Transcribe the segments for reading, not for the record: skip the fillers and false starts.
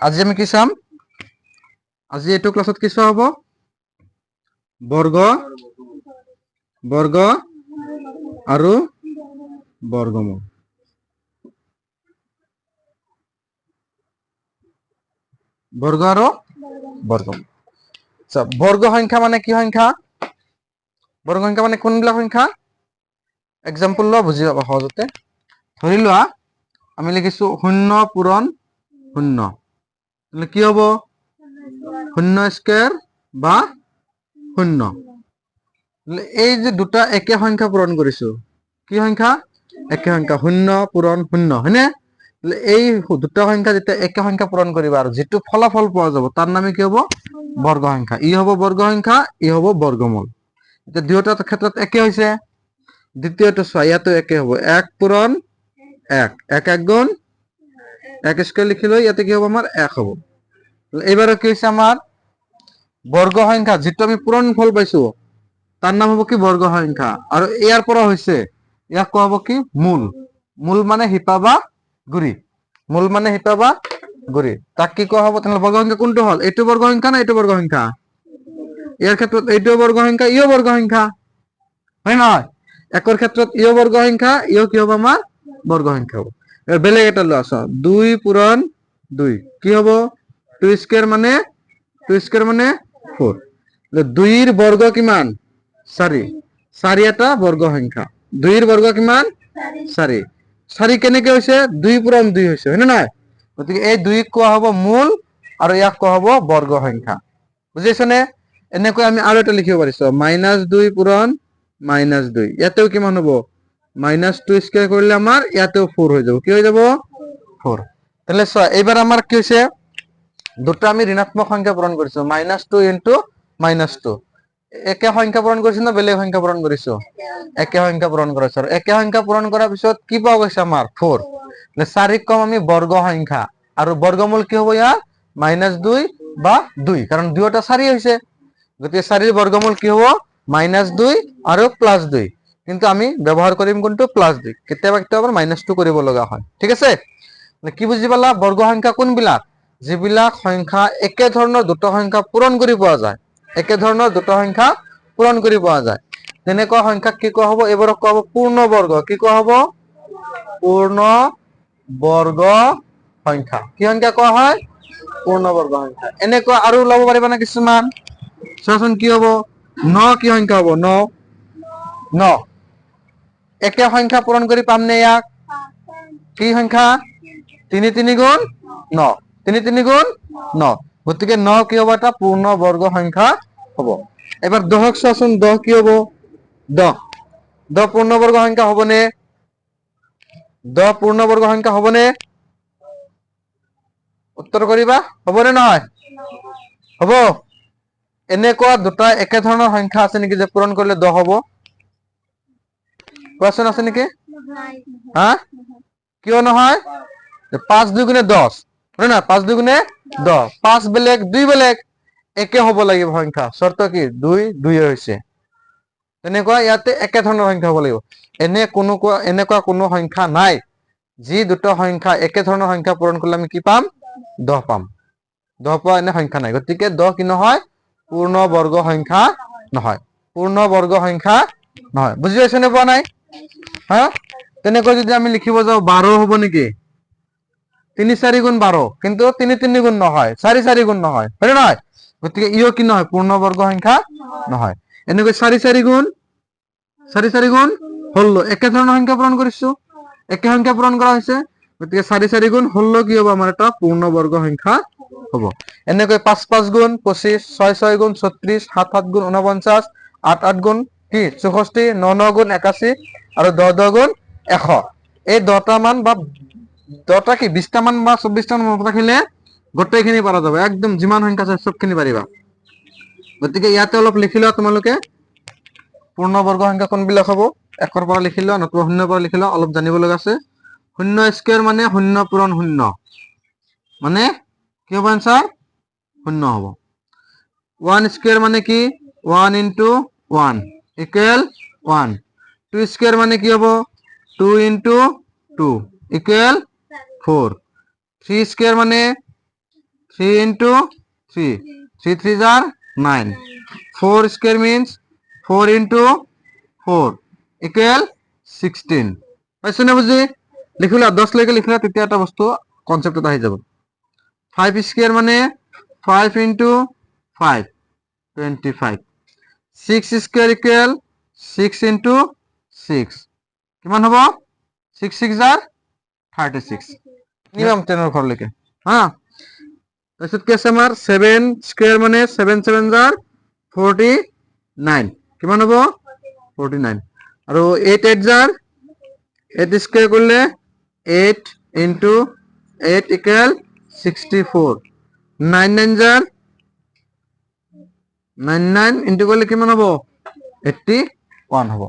আজি আমি কি চাম? আজি এইটো ক্লাছত কি চোৱা হ'ব? বৰ্গ বৰ্গ আৰু বৰ্গমূল। বৰ্গ আৰু বৰ্গমূল। বৰ্গ সংখ্যা মানে কি সংখ্যা? বৰ্গ সংখ্যা মানে কোনবিলাক সংখ্যা? এক্সাম্পল লোৱা, বুজি পাবা সহজতে। ধৰি লোৱা আমি লিখিছো 0 পূৰণ 0, তাহলে কি হব? 0 স্কয়াৰ বা 0। এই যে দুটা একে সংখ্যা পূৰণ কৰিছো, কি সংখ্যা? একে সংখ্যা। 0 পূৰণ 0, হয়নে? এই দুটা সংখ্যা যেতিয়া একে সংখ্যা পূৰণ কৰিবা আৰু যিটো ফলাফল পোৱা যাব তাৰ নামে কি হ'ব? বৰ্গ সংখ্যা। ই হ'ব বৰ্গ সংখ্যা, ই হ'ব বৰ্গমূল। এতিয়া দুয়োটাৰ ক্ষেত্ৰত একে হৈছে। দ্বিতীয়টো চোৱা, ইয়াতো একে হ'ব। 1 পূৰণ 1, 1 1 গুণ 1 স্কয়াৰ লিখিলো, ইয়াতে কি হ'ব? আমাৰ 1 হ'ব। এইবাৰো কি হৈছে? আমাৰ বৰ্গ সংখ্যা যিটো আমি পূৰণ ফল পাইছো তাৰ নাম হ'ব কি? বৰ্গ সংখ্যা। আৰু ইয়াৰ পৰা হৈছে, ইয়াক কোৱা হ'ব কি? মূল। মূল মানে শিপা বা গুৰি। মূল মানে শিপা বা গুৰি। তাক কি কোৱা হ'ব? তেনেহ'লে বৰ্গ সংখ্যা কোনটো হ'ল? এইটো বৰ্গ সংখ্যা না এইটো বৰ্গ সংখ্যা? ইয়াৰ ক্ষেত্ৰত এইটো বৰ্গ সংখ্যা, ইও বৰ্গ সংখ্যা, হয় নহয়? একৰ ক্ষেত্ৰত ইও বৰ্গ সংখ্যা, ইও কি হ'ব? আমাৰ বৰ্গ সংখ্যা হ'ব। বেলেগ এটা লোৱা, চোৱা 2 পূৰণ 2 কি হ'ব? 2 স্কয়ার মানে 4। 2 এর বর্গ কিমান? 4। 4 এটা বর্গ সংখ্যা। 2 এর বর্গ কিমান? 4। 4 কেনেকে হৈছে? 2 পূৰণ 2 হৈছে, হয় না নাই? গতিকে এই 2 কোৱা হ'ব মূল আৰু ইয়াক কোৱা হ'ব বৰ্গ সংখ্যা। বুজিছনে? এনেকৈ আমি আৰু এটা লিখিব পাৰিছো, -2 পূৰণ -2। ইয়াতেও কিমান হ'ব? -2 স্কয়াৰ কৰিলে আমাৰ ইয়াতেও 4 হৈ যাব। কি হৈ যাব? 4। তাহলে চোৱা, এইবাৰ আমাৰ কি হৈছে? দুটা আমি ঋণাত্মক সংখ্যা পূৰণ কৰিছো, -2 ইনটু -2। একে সংখ্যা পূৰণ কৰিছো না বেলেগ সংখ্যা পূৰণ কৰিছো? একে সংখ্যা পূৰণ কৰিছো। আৰু একে সংখ্যা পূৰণ কৰাৰ পিছত কি পোৱা গৈছে? আমাৰ 4। 4 কম আমি বৰ্গ সংখ্যা, আৰু বৰ্গমূল কি হ'ব ইয়াৰ? -2 বা 2, কাৰণ দুয়োটা 4 হৈছে। গতিকে 4 এৰ বৰ্গমূল কি হ'ব? -2 আৰু +2। কিন্তু আমি ব্যবহাৰ কৰিম কোনটো? +2। কেতিয়াবা কেতিয়াবা -2 কৰিব লগা হয়। ঠিক আছে? কি বুজি পালা? বৰ্গ সংখ্যা কোনবিলাক? যিবিলাক সংখ্যা একে ধৰণৰ দুটা সংখ্যা পূৰণ কৰি পোৱা যায়। একে ধৰণৰ দুটা সংখ্যা পূৰণ কৰি পোৱা যায়, তেনেকুৱা সংখ্যাক কি কোৱা হ'ব? এইবোৰক কোৱা হ'ব পূৰ্ণ বৰ্গ। কি কোৱা হ'ব? পূৰ্ণ বৰ্গ সংখ্যা। কি সংখ্যা কোৱা হয়? পূৰ্ণ বৰ্গ সংখ্যা। এনেকুৱা আৰু ওলাব পাৰিবা না কিছুমান? চোৱাচোন কি হ'ব? 9 কি সংখ্যা হ'ব? 9 একে সংখ্যা পূৰণ কৰি পামনে ইয়াক? কি সংখ্যা? 3 3 গুণ 9, 3 3 গুণ 9। গতিকে 9 কি হ'ব? এটা পূৰ্ণ বৰ্গ সংখ্যা হ'ব। এবাৰ 10ক চোৱাচোন, 10 কি হ'ব? 10 পূৰ্ণ বৰ্গ সংখ্যা হ'বনে? 10 পূৰ্ণ বৰ্গ সংখ্যা হ'বনে? উত্তৰ কৰিবা, হ'বনে নহয়? হ'ব? এনেকুৱা দুটা একে ধৰণৰ সংখ্যা আছে নেকি যে পূৰণ কৰিলে 10 হ'ব? কোৱাচোন, আছে নেকি? হা? কিয় নহয়? 5 2 গুণে 10, হয় না? 5 2 গুণে 10। 5 বেলেগ, 2 বেলেগ, একে হ'ব লাগিব সংখ্যা। শৰ্ত কি? 2 2 হৈছে। তেনেকুৱা ইয়াতে একে ধৰণৰ সংখ্যা হ'ব লাগিব। এনেকুৱা কোনো সংখ্যা নাই যি দুটা সংখ্যা একে ধৰণৰ সংখ্যা পূৰণ কৰিলে আমি কি পাম? 10 পাম। 10 পোৱা এনে সংখ্যা নাই। গতিকে 10 কি নহয়? পূৰ্ণ বৰ্গ সংখ্যা নহয়। পূৰ্ণ বৰ্গ সংখ্যা নহয়। বুজি পাইছ নে পোৱা নাই? হা? তেনেকৈ যদি আমি লিখিব যাওঁ 12 হ'ব নেকি? 3 4 গুণ 12, কিন্তু 3 3 গুণ নহয়, 4 4 গুণ নহয়, হয় নে নহয়? গতিকে ইও কি নহয়? পূৰ্ণ বৰ্গ সংখ্যা নহয়। এনেকৈ 4 4 গুণ 16, একে ধৰণৰ সংখ্যা পূৰণ কৰিছো, একে সংখ্যা পূৰণ কৰা হৈছে। গতিকে 4 4 গুণ 16 কি হ'ব? আমাৰ এটা পূৰ্ণ বৰ্গ সংখ্যা হ'ব। এনেকৈ 5 5 গুণ 25, 6 6 গুণ 36, 7 7 গুণ 49, 8 8 গুণ কি 64, 9 9 গুণ 81 আৰু 10 10 গুণ 100। এই 10টা মান বা 10টা কি 20টা মান বা 24টা মান মনত ৰাখিলে গোটেইখিনি পৰা যাব। একদম যিমান সংখ্যা আছে চবখিনি পাৰিবা। গতিকে ইয়াতে অলপ লিখি লোৱা তোমালোকে, পূৰ্ণ বৰ্গ সংখ্যা কোনবিলাক হ'ব? 1ৰ পৰা লিখি লোৱা, নতুবা 0ৰ পৰা লিখি লোৱা, অলপ জানিব লগা আছে। 0 স্কয়াৰ মানে 0 পূৰণ 0, মানে কি হ'ব? এনসার 0 হ'ব। 1 স্কয়ার মানে কি? 1 ইনটু 1 ইকুয়াল 1। 2 স্কয়ার মানে কি হ'ব? 2 ইনটু 2 ইকুয়াল 4। 3 স্কয়ার মানে 3 into 3 3 3s are 9 4 square means 4 into 4 equal 16 পাইছো না বুঝি লিখিলা 10 লৈকে লিখিলা তেতিয়া এটা বস্তু কনসেপ্টত আহি যাব 5 স্কয়ার মানে 5 into 5 25 6 স্কয়ার equal 6 into 6 কিমান হ'ব 6 6 are 36 নিয়ম 10 ঘর লৈকে হ্যাঁ তাৰপিছত কি আছে আমাৰ 7 স্কয়াৰ মানে 7 7 are 49 কিমান হ'ব 49 আৰু 8 8 are 8 স্কয়ার করলে 8 into 8 equal 64 9 9 are 99 into করলে কিমান হ'ব 81 হ'ব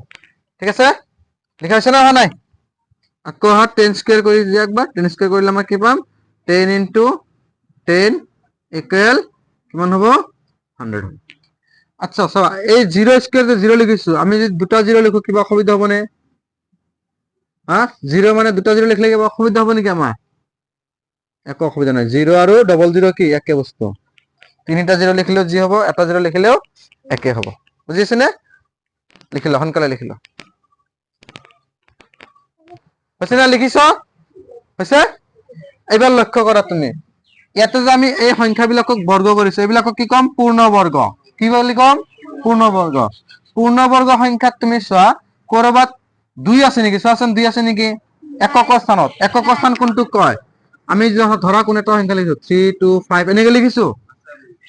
ঠিক আছে লিখা হৈছে না হোৱা নাই আকৌ হাত 10 স্কয়াৰ কৰি দিয়া একবাৰ 10 স্কয়াৰ কৰিলে আমাৰ কি পাম 10 into 10 equal কিমান হ'ব 100 আচ্ছা সব এই 0 স্কয়ার যে 0 লিখিছো আমি যদি দুটা 0 লিখো কিবা অসুবিধা হ'ব নে হ্যাঁ 0 মানে দুটা 0 লিখলে কিবা অসুবিধা হ'ব নেকি আমাৰ একো অসুবিধা নাই 0 আৰু ডবল 0 কি একে বস্তু তিনিটা 0 লিখিলেও যি হ'ব এটা 0 লিখিলেও একে হ'ব বুজিছে নে লিখিলা হনকালে লিখিলা হৈছে না লিখিছ হৈছে এবাৰ লক্ষ্য কৰা তুমি ইয়াতে যে আমি এই সংখ্যাবিলাকক বৰ্গ কৰিছো এইবিলাকক কি কম পূৰ্ণবৰ্গ কি বুলি কম পূৰ্ণবৰ্গ সংখ্যাত তুমি চোৱা কৰবাত 2 আছে নেকি চোৱাচোন 2 আছে নেকি একক স্থান কোনটো কয় আমি ধৰা কোন এটা সংখ্যা লিখিছো 3 2 5 এনেকে লিখিছো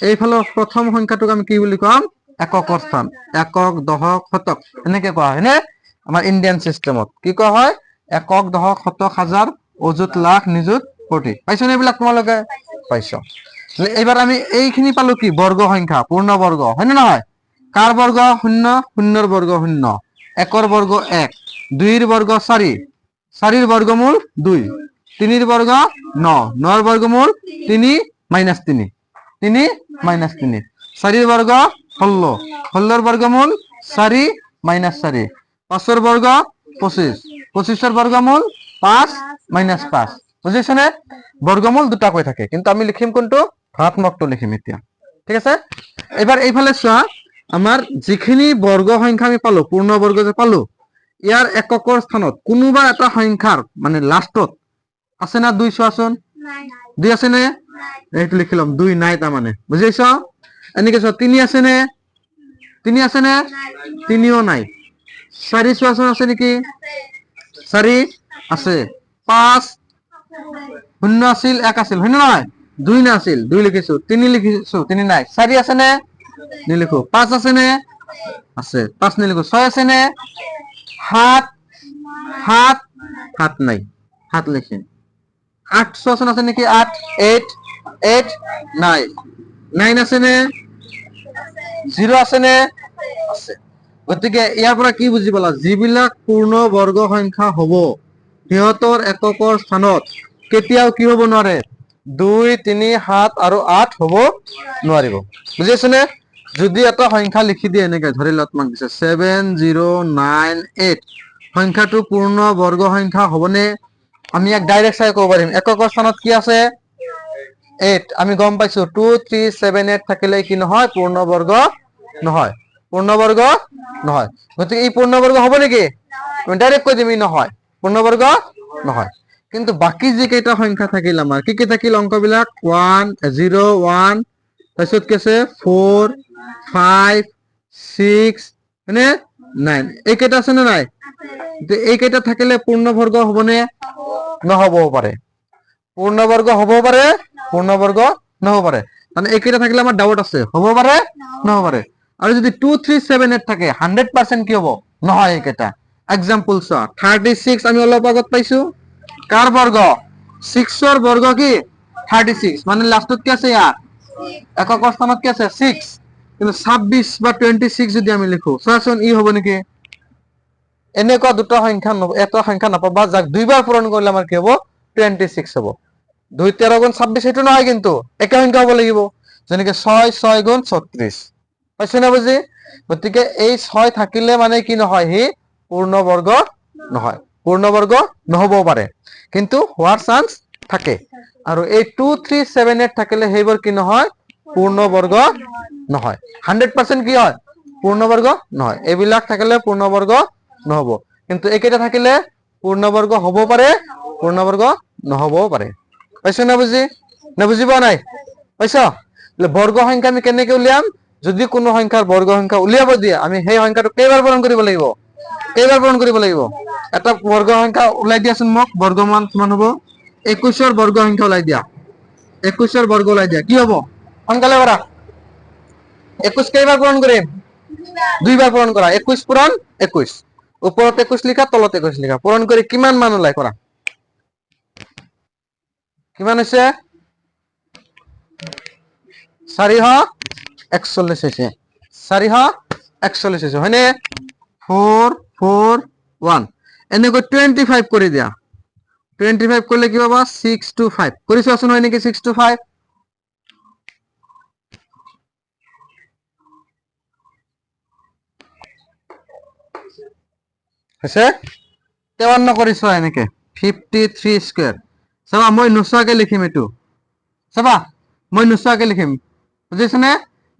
এইফালৰ প্ৰথম সংখ্যাটোক আমি কি বুলি কম একক স্থান একক দশক শতক এনেকে কোৱা হয় নে আমাৰ ইণ্ডিয়ান সিস্টেমত কি কোৱা হয় একক দশক শতক হাজাৰ অযুত লাখ নিযুত কোটি পাইছো নে এইবিলাক তোমালোকে পাইছো এবাৰ আমি এইখিনি পালো কি বৰ্গ সংখ্যা পূৰ্ণ বৰ্গ হয় নে নহয় কাৰ বৰ্গ 0 0 ৰ বৰ্গ 0 1 ৰ বৰ্গ 1 2 ৰ বৰ্গ 4 4 ৰ বৰ্গমূল 2 3 ৰ বৰ্গ 9 9 ৰ বৰ্গমূল 3 minus 3 3 minus 3 4 ৰ বৰ্গ 16 16 ৰ বৰ্গমূল 4 minus 4 5 ৰ বৰ্গ 25 25 ৰ বৰ্গমূল 5 minus 5 বুজিছনে বৰ্গমূল দুটা কৈ থাকে কিন্তু আমি লিখিম কোনটো ধনাত্মকটো লিখিম এতিয়া ঠিক আছে এবাৰ এইফালে চোৱা আমাৰ যিখিনি বৰ্গ সংখ্যা আমি পালো পূৰ্ণ বৰ্গ যে পালো ইয়াৰ এককৰ স্থানত কোনোবা এটা সংখ্যাৰ মানে লাষ্টত আছে না 2 চোৱাচোন নাই 2 আছে নে এইটো লিখিলাম 2 নাই তা মানে বুজিছ এনেকে চোৱা 3 আছে নে 3ও নাই 4 চোৱাচোন আছে নেকি 4 আছে 5 0 আছিল 1 আছিল হয় নহয় 2 না আছিল 2 লিখিছো 3 লিখিছো 3 নাই 4 আছে নে নিলিখো 5 আছে নে আছে 5 নিলিখো 6 আছে নে 7 নাই 7 লিখিম 8 চোৱাচোন আছে নেকি 8 8 নাই 9 আছে নে 0 আছে নে আছে গতিকে ইয়াৰ পৰা কি বুজি পালা যিবিলাক পূৰ্ণ বৰ্গ সংখ্যা হ'ব সিহঁতৰ এককৰ স্থানত কেতিয়াও কি হ'ব নোৱাৰে 2 3 7 আৰু 8 হ'ব নোৱাৰিব বুজিছনে যদি এটা সংখ্যা লিখি দিয়ে এনেকে ধৰি লত মান দিছে 7098 সংখ্যাটো পূৰ্ণ বৰ্গ সংখ্যা হ'বনে আমি এক ডাইৰেক্ট চাই ক'ব পাৰিম এককৰ স্থানত কি আছে 8 আমি গম পাইছো 2 3 7 8 থাকিলে কি নহয় পূৰ্ণবৰ্গ নহয় গতিকে এই পূৰ্ণবৰ্গ হ'ব নেকি আমি ডাইৰেক্ট কৈ দিম নহয় পূৰ্ণবৰ্গ নহয় কিন্তু বাকি যে কেইটা সংখ্যা থাকিল আমাৰ কি থাকিল অংকবিলাক 1 0 1 তাৰপিছত কি আছে 4 5 6 মানে 9 এই কেইটা আছে নে নাই এই কেইটা থাকিলে পূৰ্ণবৰ্গ হ'বনে নহ'বও পাৰে পূৰ্ণবৰ্গ হ'বও পাৰে পূৰ্ণবৰ্গ নহ'ব পাৰে মানে এই কেইটা থাকিলে আমাৰ ডাউট আছে হ'ব পাৰে নহ'ব পাৰে আৰু যদি 2 3 7 8 থাকে 100% কি হ'ব নহয় এই কেইটা एग्जांपल सा 36 আমি অলপ আগত পাইছো কাৰ বৰ্গ 6 ৰ বৰ্গ কি 36 মানে লাষ্টত কি আছে ইয়াৰ এককৰ স্থানত কি আছে 6 কিন্তু 26 বা 26 যদি আমি লিখো চোৱাচোন ই হ'ব নেকি এনেকুৱা দুটা সংখ্যা এটা সংখ্যা নাপাবা যাক দুইবাৰ পূৰণ কৰিলে আমাৰ কি হ'ব 26 হ'ব 2 13 গুণ 26 এটো নহয় কিন্তু একে সংখ্যা হ'ব লাগিব যেনেকে 6 6 গুণ 36 পাইছে না বুজি গতিকে এই 6 থাকিলে মানে কি নহয় হি পূৰ্ণবৰ্গ নহয় পূৰ্ণবৰ্গ নহবও পাৰে কিন্তু হোৱাৰ চান্স থাকে আৰু এই 2 3 7 8 থাকিলে সেইবোৰ কি নহয় পূৰ্ণবৰ্গ নহয় 100% কি হয় পূৰ্ণবৰ্গ নহয় এইবিলাক থাকিলে পূৰ্ণবৰ্গ নহব কিন্তু একেটা থাকিলে পূৰ্ণবৰ্গ হ'ব পাৰে পূৰ্ণবৰ্গ নহবও পাৰে পাইছো না বুজি পোৱা নাই পাইছো বৰ্গ সংখ্যা আমি কেনেকৈ উলিয়াম যদি কোনো সংখ্যাৰ বৰ্গ সংখ্যা উলিয়াব দিয়ে আমি সেই সংখ্যাটো কেইবাৰ পূৰণ কৰিব লাগিব এটা বৰ্গ সংখ্যা উলাই দিয়াচোন মোক বৰ্গমান কিমান হ'ব 21 ৰ বৰ্গ সংখ্যা উলাই দিয়া 21 ৰ বৰ্গ উলাই দিয়া কি হ'ব সোনকালে কৰা 21 কেইবাৰ পূৰণ কৰিম দুইবাৰ পূৰণ কৰা 21 পূৰণ 21 ওপৰত 21 লিখা তলত 21 লিখা পূৰণ কৰি কিমান মান ওলাই কৰা কিমান হৈছে 441 হৈছে 441 হৈছে হয়নে 4 4 1 এনেকৈ 25 কৰি দিয়া 25 করলে কি পাবা 6 to 5 করিছো আসুন হয় নাকি 6 to 5 আছে 53 করিছো হয় নাকি 53 স্কয়ার চাবা মই নুসুৱাকে লিখিম এটো চাবা মই নুসুৱাকে লিখিম বুজিছনে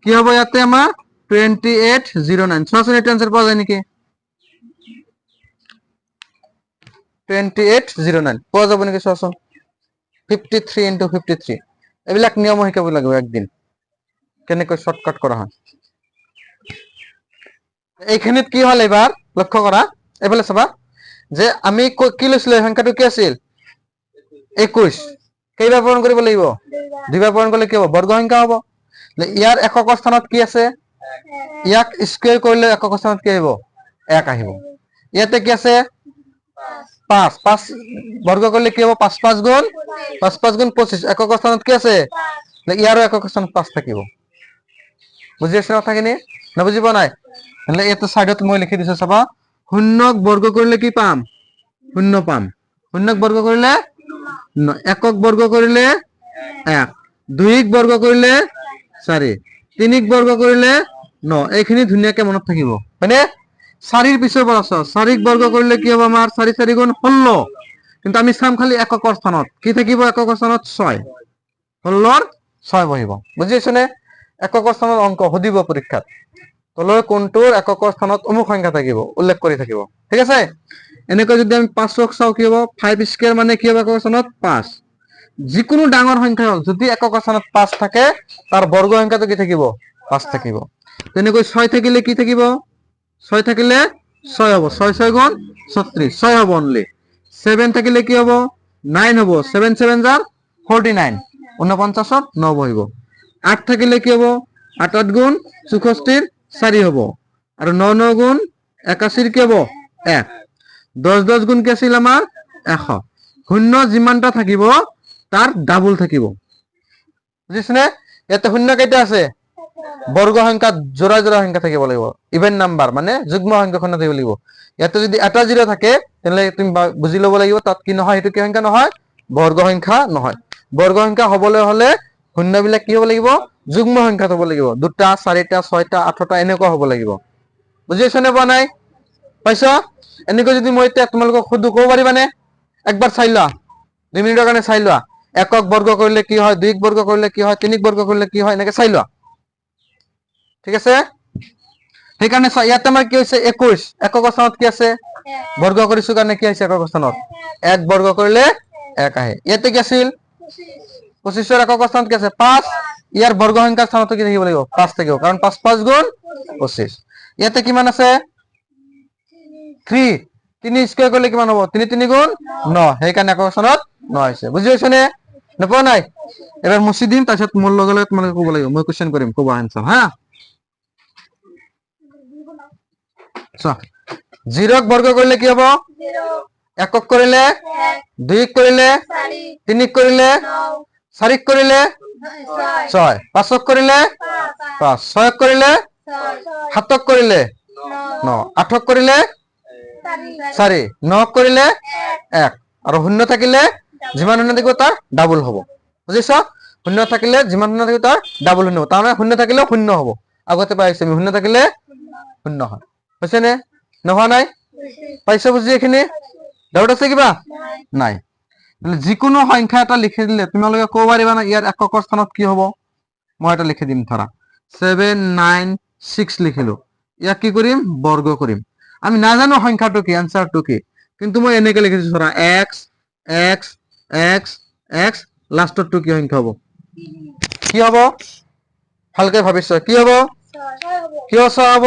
কি হ'ব ইয়াতে আমাৰ 2809 সৰাসৰি এটা आंसर পাওয়া যায় নাকি 2809 পোৱা যাব নেকি সরাসরি 53 into 53 এবিলাক নিয়ম শিকাব লাগিব একদিন কেনেকৈ শর্টকাট করা হয় এইখানিত কি হল এবাৰ লক্ষ্য কৰা এফালে চাবা যে আমি কি লৈছিল সংখ্যাটো কি আছিল 21 কেইবাৰ পূৰণ কৰিব লাগিব দুইবাৰ পূৰণ কৰিলে কি হ'ব বৰ্গ সংখ্যা হ'ব ইয়াৰ একক স্থানত কি আছে ইয়াক স্কয়াৰ কৰিলে একক স্থানত কি আহিব 1 আহিব ইয়াতে কি আছে 5 5 বর্গ করলে কি হবে 5 5 গুণ 5 5 গুণ 25 একক স্থানত কি আছে ইয়ারও একক স্থানত 5 থাকিব বুঝি আছে কথাখিনি না বুঝিব নাই হলে এত সাইডত মই লিখি দিছো চাবা শূন্যক বর্গ করলে কি পাম শূন্য পাম শূন্যক বর্গ করলে একক বর্গ করলে 1 দুইক বর্গ করলে 4 তিনিক বর্গ করলে 9 এইখিনি ধুনিয়াকে মনত থাকিব মানে 4 এর পিছৰ পৰা আছে 4 বৰ্গ কৰিলে কি হ'ব আমাৰ 4 4 গুণ 16 কিন্তু আমি চাম খালি এককৰ স্থানত কি থাকিব এককৰ স্থানত 6 16 6 বহিব বুজিছনে এককৰ স্থানত অংক হদিব পৰীক্ষাত তলৰ কোনটোৰ এককৰ স্থানত অমুক সংখ্যা থাকিব উল্লেখ কৰি থাকিব ঠিক আছে এনেকৈ যদি আমি 5 ক চাও কি হ'ব 5 স্কয়াৰ মানে কি হ'ব এককৰ স্থানত 5 যিকোনো ডাঙৰ সংখ্যা হল যদি এককৰ স্থানত 5 থাকে তাৰ বৰ্গ সংখ্যাটো কি থাকিব 5 থাকিব তেনেকৈ 6 থাকিলে কি থাকিব 6 থাকিলে 6 হ'ব 6 6 গুণ 36 6 হ'ব অনলি 7 থাকিলে কি হ'ব 9 হ'ব 7 7 jar 49 49 9 বহিব 8 থাকিলে কি হ'ব 8 8 গুণ 64 4 হ'ব আৰু 9 9 গুণ 81 কি হ'ব 1 10 10 গুণ কি আছিল আমাৰ 100 শূন্য যিমানটা থাকিব তাৰ ডাবল থাকিব বুজিছনে এতে শূন্য কেইটা আছে বর্গ সংখ্যা জোড়া জোড়া সংখ্যা থাকিব লাগিব ইভেন নাম্বার মানে যুগ্ম সংখ্যাখন থাকিব লাগিব ইয়াতে যদি এটা জিরো থাকে তাহলে তুমি বুজি লব লাগিব তাত কি নহয় এটো কি সংখ্যা নহয় বর্গ সংখ্যা নহয় বর্গ সংখ্যা হবলৈ হলে শূন্যবিলাক কি হ'ব লাগিব যুগ্ম সংখ্যা হ'ব লাগিব দুটা চাৰিটা ছয়টা আঠটা এনেকুৱা হ'ব লাগিব বুজিছনে পোৱা নাই পাইছো এনেকৈ যদি মই এতিয়া তোমালোকক খুদু ক'ব পাৰিবানে একবাৰ চাই লোৱা 2 মিনিটৰ কাৰণে চাই লোৱা একক বৰ্গ কৰিলে কি হয় দুইক বৰ্গ কৰিলে কি হয় তিনিক বৰ্গ কৰিলে কি হয় এনেকৈ চাই লোৱা ঠিক আছে সেইকাৰণে ইয়াতে আমাৰ কি হৈছে 21 একক স্থানত কি আছে বৰ্গ কৰিছো কাৰণে কি আছে একক স্থানত 1 বৰ্গ কৰিলে 1 আহে ইয়াতে কি আছিল 25 ৰ একক স্থানত কি আছে 5 ইয়াৰ বৰ্গ সংখ্যাৰ স্থানত কি থাকিব লাগিব 5 থাকিব কাৰণ 5 5 গুণ 25 ইয়াতে কিমান আছে 3 3 স্কয়াৰ কৰিলে কিমান হ'ব 3 3 গুণ 9 সেইকাৰণে একক স্থানত 9 হৈছে বুজি পাইছনে নপোৱা নাই এবাৰ মুছি দিম তাৰপিছত মোৰ লগে লগে তোমালোকে ক'ব লাগিব মই কোৱেশ্চন কৰিম ক'বা আনসাৰ হা জিরো বর্গ করলে কি হবে একক করিলে দুইক করিলে তিনিক করিলে চারিক করিলে 6 পাঁচক করিলে 5 ছয়ক করিলে 7ক করিলে 9 8ক করিলে 4 9ক করিলে 1 আৰু শূন্য থাকিলে যিমান শূন্য থাকিব তাৰ ডাবল হ'ব বুজিছা শূন্য থাকিলে যিমান শূন্য থাকিব তাৰ ডাবল শূন্য হ'ব তাৰমানে শূন্য থাকিলে শূন্য হ'ব আগতে পাইছে আমি শূন্য থাকিলে শূন্য হয় হৈছে নে নহোৱা নাই পাইছো বুজি এখিনি ডাউট আছে কিবা নাই যিকোনো সংখ্যা এটা লিখি দিলে তোমালোকে ক'ব পাৰিবা না ইয়াৰ এককৰ স্থানত কি হ'ব মই এটা লিখি দিম ধৰা 796 লিখিলো ইয়াক কি কৰিম বৰ্গ কৰিম আমি নাজানো সংখ্যাটো কি আনসাৰটো কি কিন্তু মই এনেকে লিখি দিছো ধৰা x x x x লাষ্টৰটো কি সংখ্যা হ'ব কি হ'ব ভালকে ভাবিছো কি হ'ব কিয় 6 হ'ব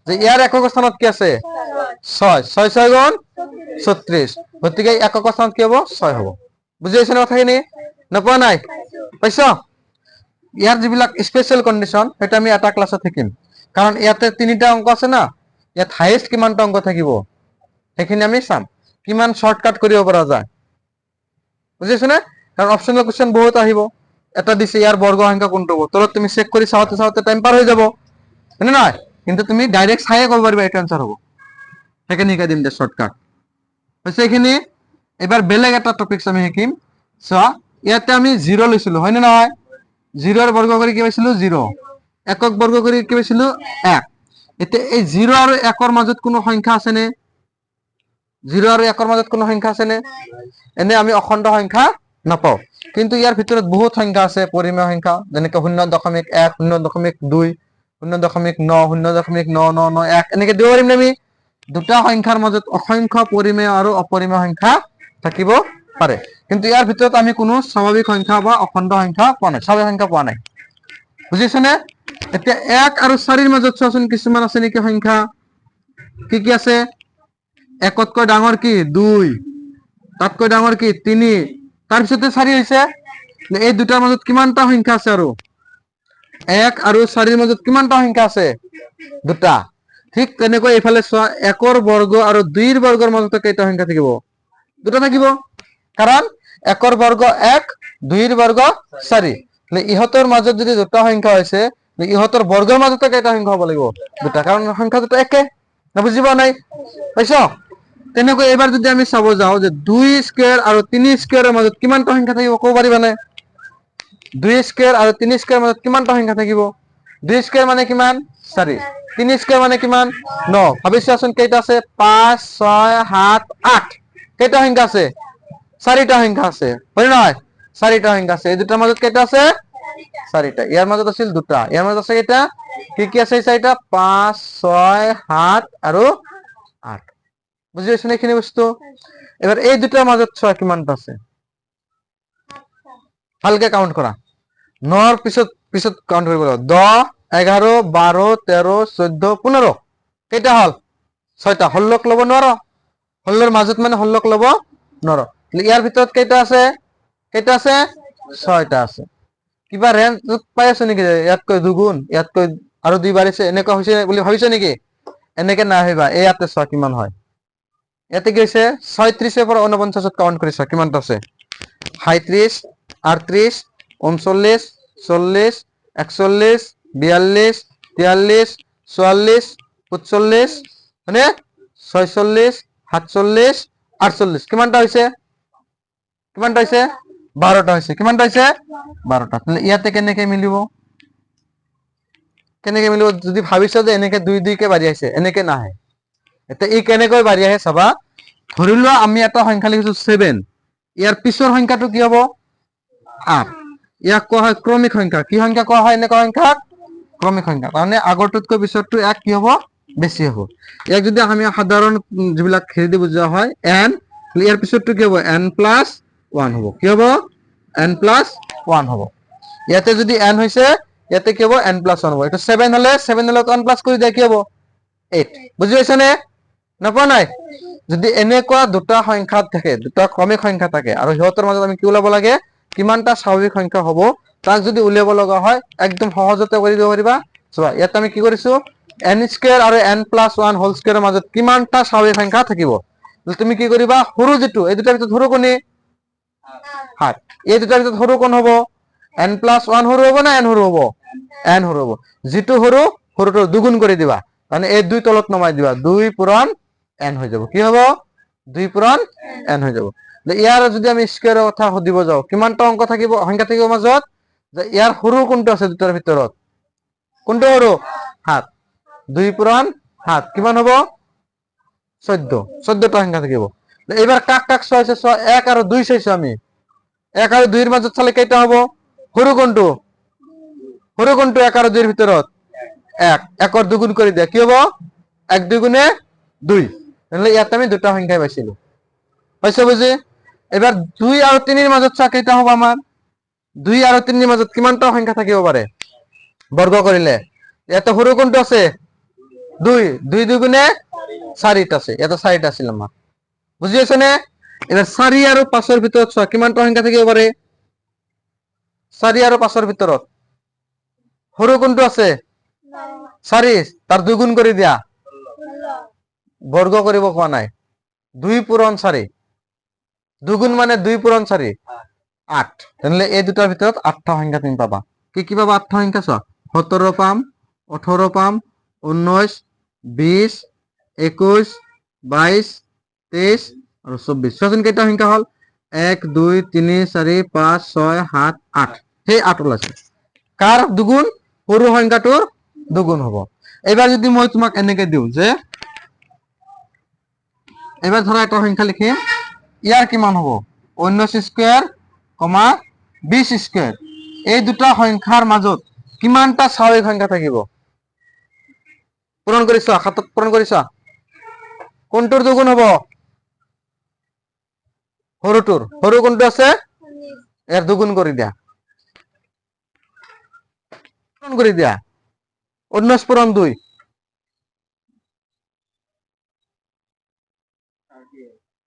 যে ইয়াৰ একক স্থানত কি আছে 6 6 6 গুণ 36 গতিকে একক স্থানত কি হ'ব 6 হ'ব বুজি পাইছা না কথাখিনি নপোৱা নাই পাইছো ইয়াৰ যিবিলাক স্পেশাল কন্ডিশন এটা আমি এটা ক্লাসত শিকিম কাৰণ ইয়াতে তিনিটা অংক আছে না ইয়াত হাইয়েস্ট কিমানটা অংক থাকিব সেইখিনি আমি চাম কিমান শর্টকাট কৰিব পৰা যায় বুজিছো না কাৰণ অপশনাল কোশ্চেন বহুত আহিব এটা দিছে ইয়াৰ বৰ্গ সংখ্যা কোনটো হ'ব তলত তুমি চেক কৰি চাওতে চাওতে টাইম পাৰ হৈ যাব হয়নে নহয় কিন্তু তুমি ডাইৰেক্ট চাইয়ে ক'ব পাৰিবা এটা আনসাৰ হ'ব সেইখিনি শিকাই দিম দে শৰ্টকাট হৈছে এইখিনি এবাৰ বেলেগ এটা টপিকস আমি শিকিম চোৱা ইয়াতে আমি 0 লৈছিলো হয় নে নহয় 0 ৰ বৰ্গ কৰি কি পাইছিলো 0 একক বৰ্গ কৰি কি পাইছিলো 1 এতিয়া এই 0 আৰু 1 ৰ মাজত কোনো সংখ্যা আছে নে 0 আৰু 1 ৰ মাজত কোনো সংখ্যা আছে নে এনে আমি অখণ্ড সংখ্যা নাপাও কিন্তু ইয়াৰ ভিতৰত বহুত সংখ্যা আছে পৰিমেয় সংখ্যা যেনেকৈ 0.1 0.2 0.9 0.9991 এনেকে দিব পাৰিম আমি দুটা সংখ্যাৰ মাজত অসংখ্য পৰিমেয় আৰু অপৰিমেয় সংখ্যা থাকিব পাৰে কিন্তু ইয়াৰ ভিতৰত আমি কোনো স্বাভাৱিক সংখ্যা বা অখণ্ড সংখ্যা পোৱা নাই স্বাভাৱিক সংখ্যা পোৱা নাই বুজিছনে এতিয়া 1 আৰু 4 ৰ মাজত চোৱাচোন কিছুমান আছে নেকি সংখ্যা কি আছে একতকৈ ডাঙৰ কি 2 তাতকৈ ডাঙৰ কি 3 তাৰ পিছতে 4 হৈছে এই দুটাৰ মাজত কিমানটা সংখ্যা আছে আৰু 1 আৰু 4 ৰ মাজত কিমানটা সংখ্যা আছে দুটা ঠিক তেনেকৈ এইফালে চোৱা 1 ৰ বৰ্গ আৰু 2 ৰ বৰ্গৰ মাজত কেইটা সংখ্যা থাকিব দুটা থাকিব কাৰণ 1 ৰ বৰ্গ 1 2 ৰ বৰ্গ 4 ইহতৰ মাজত যদি দুটা সংখ্যা হৈছে ইহতৰ বৰ্গৰ মাজত কেইটা সংখ্যা হ'ব লাগিব দুটা কাৰণ সংখ্যা দুটা একে না বুজিবা নাই পাইছো তেনেকৈ এবাৰ যদি আমি চাব যাও যে 2 স্কয়াৰ আৰু 3 স্কয়াৰৰ মাজত কিমানটা সংখ্যা থাকিব ক'ব পাৰিবা নে 2 স্কয়াৰ আৰু 3 স্কয়াৰৰ মাজত কিমানটা সংখ্যা থাকিব 2 স্কয়াৰ মানে কিমান 4 3 স্কয়াৰ মানে কিমান 9 ভাবিছোৱাচোন কেইটা আছে 5 6 7 8 কেইটা সংখ্যা আছে 4টা সংখ্যা আছে হয় নহয় 4টা সংখ্যা আছে এই দুটাৰ মাজত কেইটা আছে 4টা ইয়াৰ মাজত আছিল দুটা ইয়াৰ মাজত আছে কেইটা কি আছে 4টা 5 6 7 আৰু 8 বুজি পাইছ না এইখিনি বস্তু এবাৰ এই দুটাৰ মাজত চোৱা কিমানটা আছে ভালকে কাউন্ট কৰা 9 ৰ পিছত কাউন্ট কৰিব লাগিব 10 11 12 13 14 15 কেইটা হল 6টা 16 লব নোৱাৰো 16 ৰ মাজত মানে 16 লব নোৱাৰো ইয়াৰ ভিতৰত কেইটা আছে 6টা আছে কিবা ৰেঞ্জ পাই আছে নেকি ইয়াতকৈ দুগুণ ইয়াতকৈ আৰু দুই বাঢ়িছে এনেকুৱা হৈছে বুলি ভাবিছে নেকি এনেকে না হইবা এই ইয়াতে চোৱা কিমান হয় ইয়াতে কি হৈছে 36 ৰ পৰা 49 ত কাউন্ট কৰিছা কিমানটা আছে 37 38 39 40 41 42 43 44 45 মানে 46 47 48 কিমানটা হৈছে 12টা হৈছে কিমানটা হৈছে 12টা তাহলে ইয়াতে কেনেকে মিলিব যদি ভাবিছ যে এনেকে 2 2 কে বাঢ়ি আছে এনেকে নাহে এটা ই কেনেকৈ বাঢ়ি আহে চাবা ধৰি লোৱা আমি এটা সংখ্যা লিখিছো 7 ইয়াৰ পিছৰ সংখ্যাটো কি হ'ব 8 ইয়াক কোৱা হয় ক্ৰমিক সংখ্যা কি সংখ্যা কোৱা হয় এনেকুৱা সংখ্যা ক্ৰমিক সংখ্যা মানে আগৰটোতকৈ পিছৰটো এক কি হ'ব বেছি হ'ব ইয়াক যদি আমি সাধাৰণ যিবিলাক খেলি বুজা হয় n ইয়াৰ পিছৰটো কি হ'ব n + 1 হ'ব কি হ'ব n + 1 হ'ব ইয়াতে যদি n হৈছে ইয়াতে কি হ'ব n + 1 হ'ব এটা 7 হলে 1 প্লাস কৰি দিয়া কি হ'ব 8 বুজি পাইছা নে নপোৱা নাই যদি এনেকুৱা দুটা সংখ্যা থাকে দুটা ক্ৰমিক সংখ্যা থাকে আৰু সিহঁতৰ মাজত আমি কি উলাব লাগে কিমানটা স্বাভাৱিক সংখ্যা হ'ব তাক যদি উলিয়াব লগা হয় একদম সহজতে কৰি দিব পাৰিবা চোৱা ইয়াত আমি কি কৰিছো n² আৰু n + 1 হোল স্কয়াৰৰ মাজত কিমানটা স্বাভাৱিক সংখ্যা থাকিব তুমি কি কৰিবা সৰু যেটো এই দুটাৰ ভিতৰত সৰু কোনে 7 এই দুটাৰ ভিতৰত সৰু কোন হ'ব n + 1 সৰু হ'ব না n সৰু হ'ব n সৰু হ'ব যেটো সৰুটো দুগুণ কৰি দিবা মানে এই দুই তলত নমাই দিবা 2 পূৰণ n হৈ যাব কি হ'ব 2 পূৰণ n হৈ যাব ইয়াৰ যদি আমি স্কয়াৰৰ কথা সুধিব যাও কিমানটা অংক থাকিব সংখ্যা থাকিব মাজত যে ইয়াৰ সৰু কোনটো আছে দুটাৰ ভিতৰত কোনটো সৰু 7 2 পূৰণ 7 কিমান হ'ব 14টা সংখ্যা থাকিব এবার কাক কাক চাইছে 1 আর 2 চাইছো আমি 1 আর 2 এর মাঝে চালে কেইটা হবো সরু কোনটো 1 আর 2 এর ভিতৰত 1 1 আর দুগুণ করে দিয়া কি হবো 1 2 গুণে 2 তাহলে ইয়াতে আমি দুটা সংখ্যা পাইছিলো পাইছো বুঝি এবার 2 আর 3 এর মাঝে চা কেইটা হবো আমার 2 আর 3 এর মাঝে কিমানটা সংখ্যা থাকিব পারে বর্গ করিলে এত সরু কোনটো আছে 2 2 2 গুণে 4 আছে এত 4 আছিল আমার বুঝি আছে নে এবার 4 আর 5 এর ভিতৰত চোৱা কিমানটা সংখ্যা থাকিব পাৰে 4 আৰ 5 এৰ ভিতৰত সৰু কোনটো আছে 4 তাৰ দুগুণ কৰে দিয়া বৰ্গ কৰিব কোৱা নাই 2 পূৰণ 4 দুগুণ মানে 2 পূৰণ 4 8 তাহলে এই দুটাৰ ভিতৰত 8টা সংখ্যা তুমি পাবা কি কি পাবা 8টা সংখ্যা চোৱা 17 পাম 18 পাম 19 20 21 22 23 আৰু 24 চোৱাচোন কেইটা সংখ্যা হল 1 2 3 4 5 6 7 8 সেই 8 ওলাইছে কাৰ দুগুণ সৰু সংখ্যাটোৰ দুগুণ হ'ব এবাৰ যদি মই তোমাক এনেকে দিও যে এবার ধরা একটা সংখ্যা লিখিম ইয়ার কিমান হব 19 স্কয়ার, 20 স্কয়ার এই দুটা সংখ্যার মাজত কিমানটা স্বাভাবিক সংখ্যা থাকিব পূরণ কৰিছ খাতত পূৰণ কৰিছ কোনটোৰ দুগুণ হব সৰুটোৰ সৰু কোনটো আছে এৰ দুগুণ কৰি দিয়া পূৰণ কৰি দিয়া 19 পূরণ 2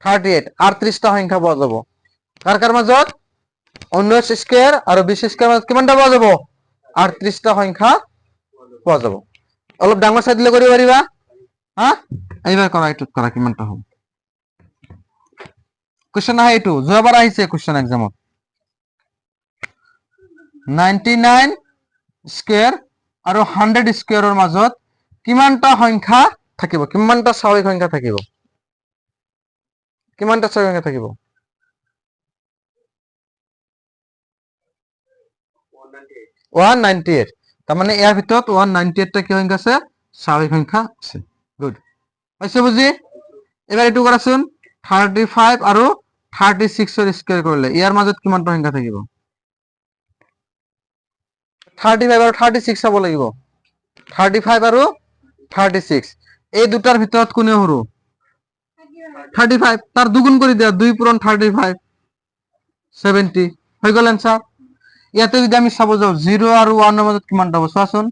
38 38টা সংখ্যা পাওয়া যাব কার কার মাজত 19 স্কয়ার আর 20 স্কয়ার মাজত কিমানটা পাওয়া যাব 38টা সংখ্যা পাওয়া যাব অলপ ডাঙৰ চাই দিলে কৰিব পাৰিবা হ্যাঁ এইবাৰ কৰা এইটো কৰা কিমানটা হ'ব কোশ্চেন আহে এইটো যোৱাবাৰ আহিছে কোশ্চেন এক্সামত 99 স্কয়াৰ আৰু 100 স্কয়াৰৰ মাজত কিমানটা সংখ্যা থাকিব কিমানটা স্বাভাৱিক সংখ্যা থাকিব কিমানটা স্বাভাৱিক সংখ্যা থাকিব 198 তাৰ মানে ইয়াৰ ভিতৰত 198টা কি সংখ্যা আছে স্বাভাৱিক সংখ্যা আছে গুড পাইছে বুজি এবাৰ এটো কৰাচোন 35 আৰু 36 এৰ স্কয়াৰ কৰিলে ইয়াৰ মাজত কিমানটা সংখ্যা থাকিব 35 আৰু 36 চাব লাগিব 35 আৰু 36 এই দুটাৰ ভিতৰত কোনে সৰু 35 তার দুগুণ করে দেয়া 2 পূরণ 35 70 হয়ে গেল आंसर ইয়াতে যদি আমি চাব যাও 0 আর 1 এর মধ্যে কিমানটা হবে চোৱাচোন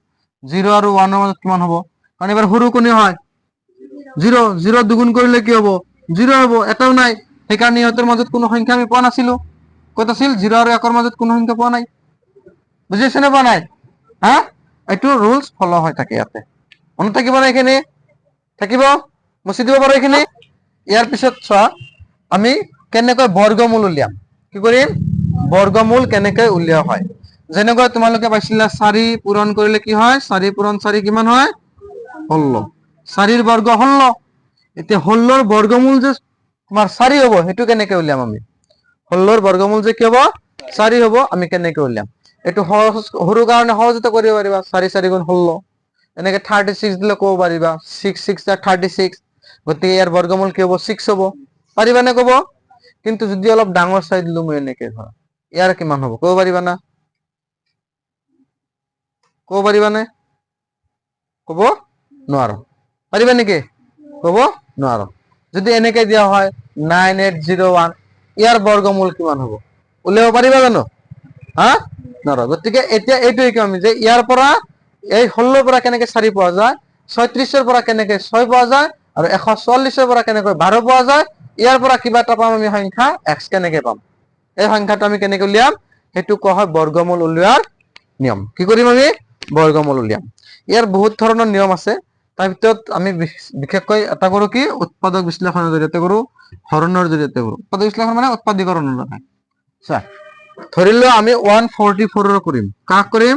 0 আৰ 1 এৰ মধ্যে কিমান হবে কাৰণ এবাৰ সৰু কোনে হয় 0 0 দুগুণ কৰিলে কি হ'ব 0 হ'ব এটাও নাই সেই কাৰণে ইহতৰ মাজত কোনো সংখ্যা আমি পোৱা নাছিলো কত আছিল 0 আৰু 1 এৰ মাজত কোনো সংখ্যা পোৱা নাই বুজিছে না পোৱা নাই হ্যাঁ এইটো রুলস ফলো হয় থাকে ইয়াতে মনত থাকিব না এখানে থাকিব মুছি দিব পাৰো এখানে ইয়াৰ পিছত চোৱা আমি কেনেকৈ বৰ্গমূল উলিয়াম কি কৰিম বৰ্গমূল কেনেকৈ উলিওৱা হয় যেনেকৈ তোমালোকে পাইছিলা 4 পূৰণ কৰিলে কি হয় 4 পূৰণ 4 কিমান হয় 16 4 এর বর্গ 16 এতে 16 এর বর্গমূল যে তোমার 4 হ'ব হেতু কেনেকৈ উলিয়াম আমি 16 এর বর্গমূল যে কি হ'ব 4 হ'ব আমি কেনেকৈ উলিয়াম এটো সৰু কাৰণে সহজতে কৰিব পাৰিবা 4 4 গুণ 16 এনেকে 36 দিলে ক'ব পাৰিবা 6 6 36 গতিকে ইয়াৰ বৰ্গমূল কি হ'ব 6 হ'ব পাৰিবা না ক'ব কিন্তু যদি অলপ ডাঙৰ চাই দিলো মই এনেকে ধৰা ইয়াৰ কিমান হ'ব ক'ব পাৰিবা না ক'ব পাৰিবা নে ক'ব নোৱাৰো পাৰিবা নেকি ক'ব নোৱাৰো যদি এনেকে দিয়া হয় 9801 ইয়াৰ বৰ্গমূল কিমান হ'ব উলিয়াব পাৰিবা জানো হ্যাঁ নোৱাৰো গতিকে এতিয়া এইটোই কি আমি যে ইয়াৰ পৰা এই 16 পৰা কেনেকে 4 পোৱা যায় 36 এৰ পৰা কেনেকে 6 পোৱা যায় আৰু 144 এৰ পৰা কেনেকৈ 12 পোৱা যায় ইয়াৰ পৰা কিবা এটা পাম আমি সংখ্যা x কেনেকে পাম এই সংখ্যাটো আমি কেনেকে উলিয়াম হেতু কোৱা হয় বৰ্গমূল উলিওৱাৰ নিয়ম কি কৰিম আমি বৰ্গমূল উলিয়াম ইয়াৰ বহুত ধৰণৰ নিয়ম আছে তাৰ ভিতৰত আমি বিশেষকৈ এটা কৰো কি উৎপাদক বিশ্লেষণৰ জৰিয়তে কৰো হৰণৰ জৰিয়তে কৰো উৎপাদক বিশ্লেষণ মানে উৎপাদীকৰণৰ কথা আচ্ছা ধৰিলো আমি 144 ৰ কৰিম কাক কৰিম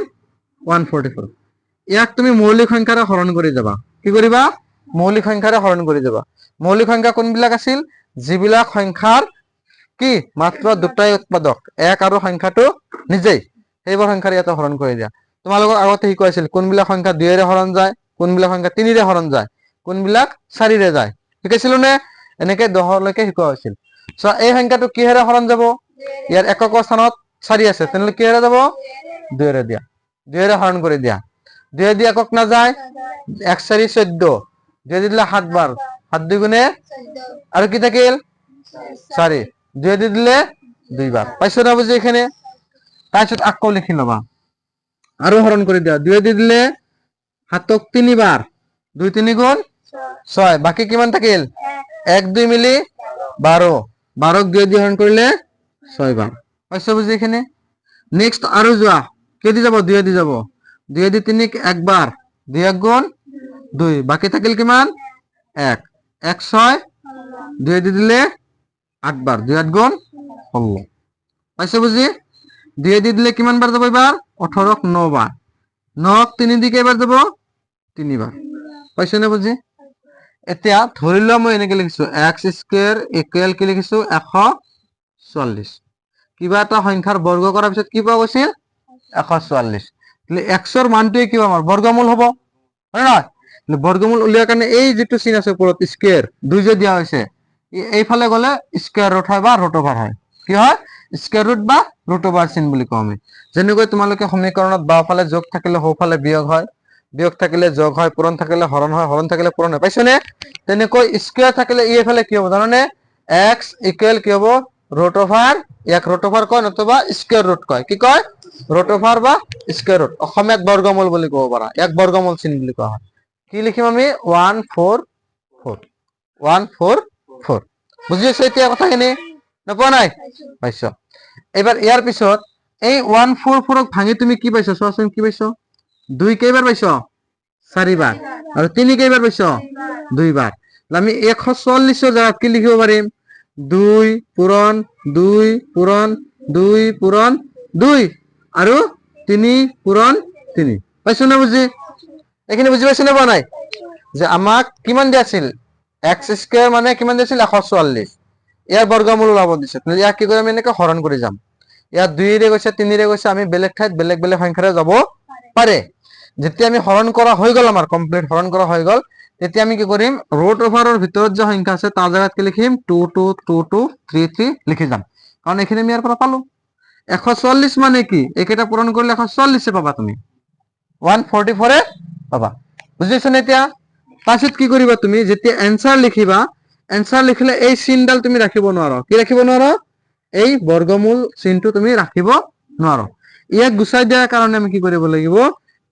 144 ইয়াক তুমি মৌলিক সংখ্যাৰে হৰণ কৰি যাবা কি কৰিবা মৌলিক সংখ্যাৰে হৰণ কৰি যাবা মৌলিক সংখ্যা কোনবিলাক আছিল যিবিলাক সংখ্যাৰ কি মাত্ৰ দুটাই উৎপাদক এক আৰু সংখ্যাটো নিজেই সেইবোৰ সংখ্যাৰ ইয়াতে হৰণ কৰি দিয়া তোমালোকক আগতে শিকাইছিল কোনবিলাক সংখ্যা 2 ৰে হৰণ যায় কোনবিলাক সংখ্যা 3 ৰে হৰণ যায় কোনবিলাক 4 ৰে যায় শিকাইছিল নে এনেকে 10লৈকে শিকোৱা হৈছিল। চোৱা এই সংখ্যাটো কিহেৰে হৰণ যাব? ইয়াৰ এককৰ স্থানত 4 আছে, তেনেহলে কিহেৰে যাব? 2ৰে দিয়া, 2ৰে হৰণ কৰি দিয়া। 2 দি একক নাযায়, 1 4 14, 2 দি দিলে 7 বাৰ, 7 2 গুণে আৰু কি থাকিল 4, 2 দি দিলে 2 বাৰ। পাইছো না বুজি এখানে? তাৰপিছত আকৌ লিখি লবা আৰু হৰণ কৰি দিয়া। 2 দি দিলে 7ক 3 বাৰ, 2 3 গুণ 6, বাকি কিমান থাকিল 1 2 মিলি 12, 12ক 2 দি হৰণ কৰিলে 6 বাৰ। পাইছো বুজি এখানে? নেক্সট আৰু যোৱা, কে দি যাব 2 দি যাব, 2 দি 3 1 বাৰ, 2 1 গুণ 2, বাকি থাকিল কিমান 1, 1 6, 2 দি দিলে 8 বাৰ, 2 8 গুণ 16। পাইছো বুজি? 2 দি দিলে কিমান বাৰ যাব এবাৰ 18ক 9 বাৰ, 9ক 3 দি কেইবাৰ যাব 3 বাৰ। পাইছো না বুজি? এতিয়া ধৰি লোৱা মই এনেকে লিখিছো x স্কয়াৰ ইকুৱেল কি লিখিছো 144। কিবা এটা সংখ্যাৰ বৰ্গ কৰাৰ পিছত কি পোৱা গৈছিল 144, তাহলে x ৰ মানটোৱে কি আমাৰ বৰ্গমূল হ'ব, হয় না? বৰ্গমূল উলিয়াৰ কাৰণে এই যেটো চিন আছে ওপৰত স্কয়াৰ 2 যে দিয়া হৈছে, এইফালে গলে স্কয়াৰ ৰুট হয় বা ৰুট ওভাৰ হয়। কি হয় স্কয়াৰ ৰুট বা ৰুট ওভাৰ চিন বুলি কওঁ আমি। যেনেকৈ তোমালোকে সমীকৰণত বাওফালে যোগ থাকিলে সোঁফালে বিয়োগ হয়, বিয়োগ থাকিলে যোগ হয়, পূৰণ থাকিলে হৰণ হয়, হৰণ থাকিলে পূৰণ হয়। পাইছনে? তেনেকৈ স্কয়াৰ থাকিলে এইফালে কি হ'ব জানানে? x ইকুৱেল কি হ'ব ৰুট ওভাৰ, ইয়াক ৰুট ওভাৰ কয় নতুবা স্কয়াৰ ৰুট কয়। কি কয় ৰুট ওভাৰ বা স্কয়াৰ ৰুট। অসমীয়াত বৰ্গমূল বুলি ক'ব পাৰা, ইয়াক বৰ্গমূল চিন বুলি কোৱা হয়। কি লিখিম আমি 144, 144। বুজি পাইছা এতিয়া কথাখিনি? নপোৱা নাই? পাইছো। এবাৰ ইয়াৰ পিছত এই 144ক ভাঙি তুমি কি পাইছো চোৱাচোন, কি পাইছো 2 কেইবাৰ পাইছো 4 বাৰ, আৰু 3 কেইবাৰ পাইছো 2 বাৰ। আমি 144ৰ জাগাত কি লিখিব পাৰিম 2 পূৰণ 2 পূৰণ 2 পূৰণ 2 আৰু 3 পূৰণ 3। পাইছো না বুজি? এইখিনি বুজি পাইছো না পোৱা নাই? যে আমাক কিমান দিয়া আছিল x স্কয়াৰ মানে কিমান দিছিল 144, ইয়াৰ বৰ্গমূল ওলাব দিছে। ইয়াক কি কৰিম আমি এনেকৈ হৰণ কৰি যাম। ইয়াত 2 ৰে গৈছে 3 ৰে গৈছে, আমি বেলেগ ঠাইত বেলেগ বেলেগ সংখ্যাৰে যাব পাৰে। যেতিয়া আমি হৰণ কৰা হৈ গল, আমাৰ কমপ্লিট হৰণ কৰা হৈ গল, তেতিয়া আমি কি কৰিম ৰুট ওভাৰৰ ভিতৰত যে সংখ্যা আছে তাৰ জাগাত কি লিখিম 2 2 2 2 3 3 লিখি যাম, কাৰণ এইখিনি আমি ইয়াৰ পৰা পালো। 144 মানে কি এইকেইটা পূৰণ কৰিলে 144 পাবা তুমি, 144 পাবা। বুজিছো না এতিয়া? তাৰপিছত কি কৰিবা তুমি যেতিয়া এনসাৰ লিখিবা, এনসাৰ লিখিলে এই চিনডাল তুমি ৰাখিব নোৱাৰা। কি ৰাখিব নোৱাৰা? এই বৰ্গমূল চিনটো তুমি ৰাখিব নোৱাৰা। ইয়াক গুচাই দিয়াৰ কাৰণে আমি কি কৰিব লাগিব,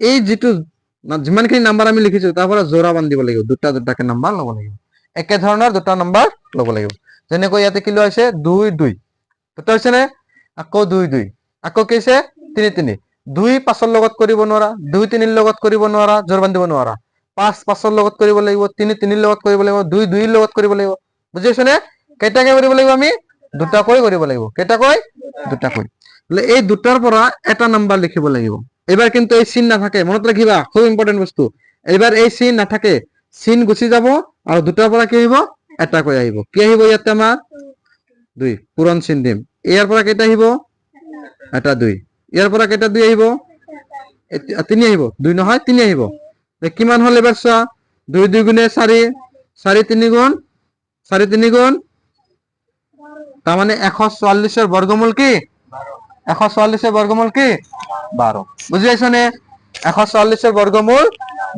এই যেটো যিমানখিনি নাম্বাৰ আমি লিখিছো তাৰ পৰা জোৰা বান্ধিব লাগিব, দুটা দুটাকে নাম্বাৰ ল'ব লাগিব, একে ধৰণৰ দুটা নাম্বাৰ ল'ব লাগিব। যেনেকৈ ইয়াতে কি লোৱা হৈছে 2 2, দুটা হৈছে নে? আকৌ 2 2, আকৌ কি হৈছে 3 3। 2 5ৰ লগত কৰিব নোৱাৰা, 2 3ৰ লগত কৰিব নোৱাৰা, জোৰ বান্ধিব নোৱাৰা। 5 5ৰ লগত কৰিব লাগিব, 3 3ৰ লগত কৰিব লাগিব, 2 2ৰ লগত কৰিব লাগিব। বুজি পাইছা নে? কেইটাকে কৰিব লাগিব আমি দুটাকৈ কৰিব লাগিব। কেইটাকৈ? দুটাকৈ। বলে এই দুটাৰ পৰা এটা নাম্বাৰ লিখিব লাগিব। এবাৰ কিন্তু এই চিন নাথাকে, মনত ৰাখিবা, খুব ইম্পৰ্টেন্ট বস্তু। এবাৰ এই চিন নাথাকে, চিন গুচি যাব আৰু দুটাৰ পৰা কি আহিব এটাকৈ আহিব। কি আহিব ইয়াতে আমাৰ 2, পূৰণ চিন দিম। ইয়াৰ পৰা কেইটা আহিব এটা 2, ইয়াৰ পৰা কেইটা 2 আহিব 3 আহিব, 2 নহয় 3 আহিব। কিমান হল এবাৰ চোৱা 2 2 গুণে 4, 4 3 গুণ 4 3 গুণ, তার মানে 144 বর্গমূল কি 144 বর্গমূল কি 12। বুঝি পাইছো নে? 144 বর্গমূল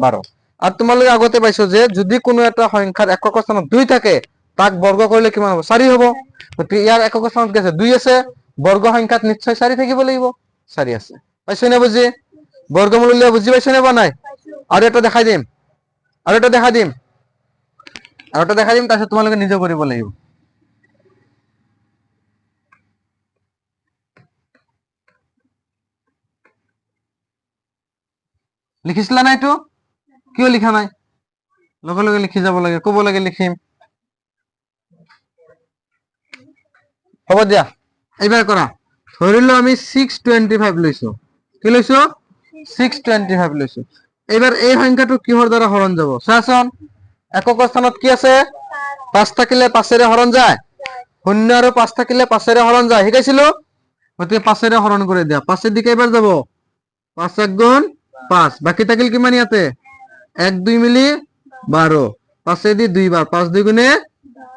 12। আর তোমালোকে আগতে পাইছো যে যদি কোনো এটা সংখ্যার একক স্থানত 2 থাকে তাক বর্গ করলে কিমান হবে 4 হ'ব। গতিকে ইয়াৰ একক স্থানত কি আছে 2 আছে, বর্গ সংখ্যাত নিশ্চয় 4 থাকিব লাগিব, 4 আছে। পাইছো না বুজি? বর্গমূল উলিয়াব বুজি পাইছো না বা নাই? আৰু এটা দেখাই দিম, আৰু এটা দেখাই দিম, আৰু এটা দেখাই দিম, তাৰপিছত তোমালোকে নিজে কৰিব লাগিব। লিখিছিলা না এইটো? কিয় লিখা নাই? লগে লগে লিখি যাব লাগে, ক'ব লাগে লিখিম। হ'ব দিয়া, এইবাৰ কৰা। ধৰিলো আমি 625 লৈছো। কি লৈছো 625 লৈছো। এইবাৰ এই সংখ্যাটো কিহৰ দ্বাৰা হৰণ যাব চাচোন। একক স্থানত কি আছে 5 থাকিলে 5ৰে হৰণ যায়, 0 আৰু 5 থাকিলে 5ৰে হৰণ যায়, শিকাইছিলো। গতিকে 5ৰে হৰণ কৰি দিয়া, 5 দি কেইবাৰ যাব 5 1 গুণ 5, বাকি থাকিল কিমান ইয়াতে 1 2 মিলি 12, 5 দি 2 বাৰ, 5 2 গুণে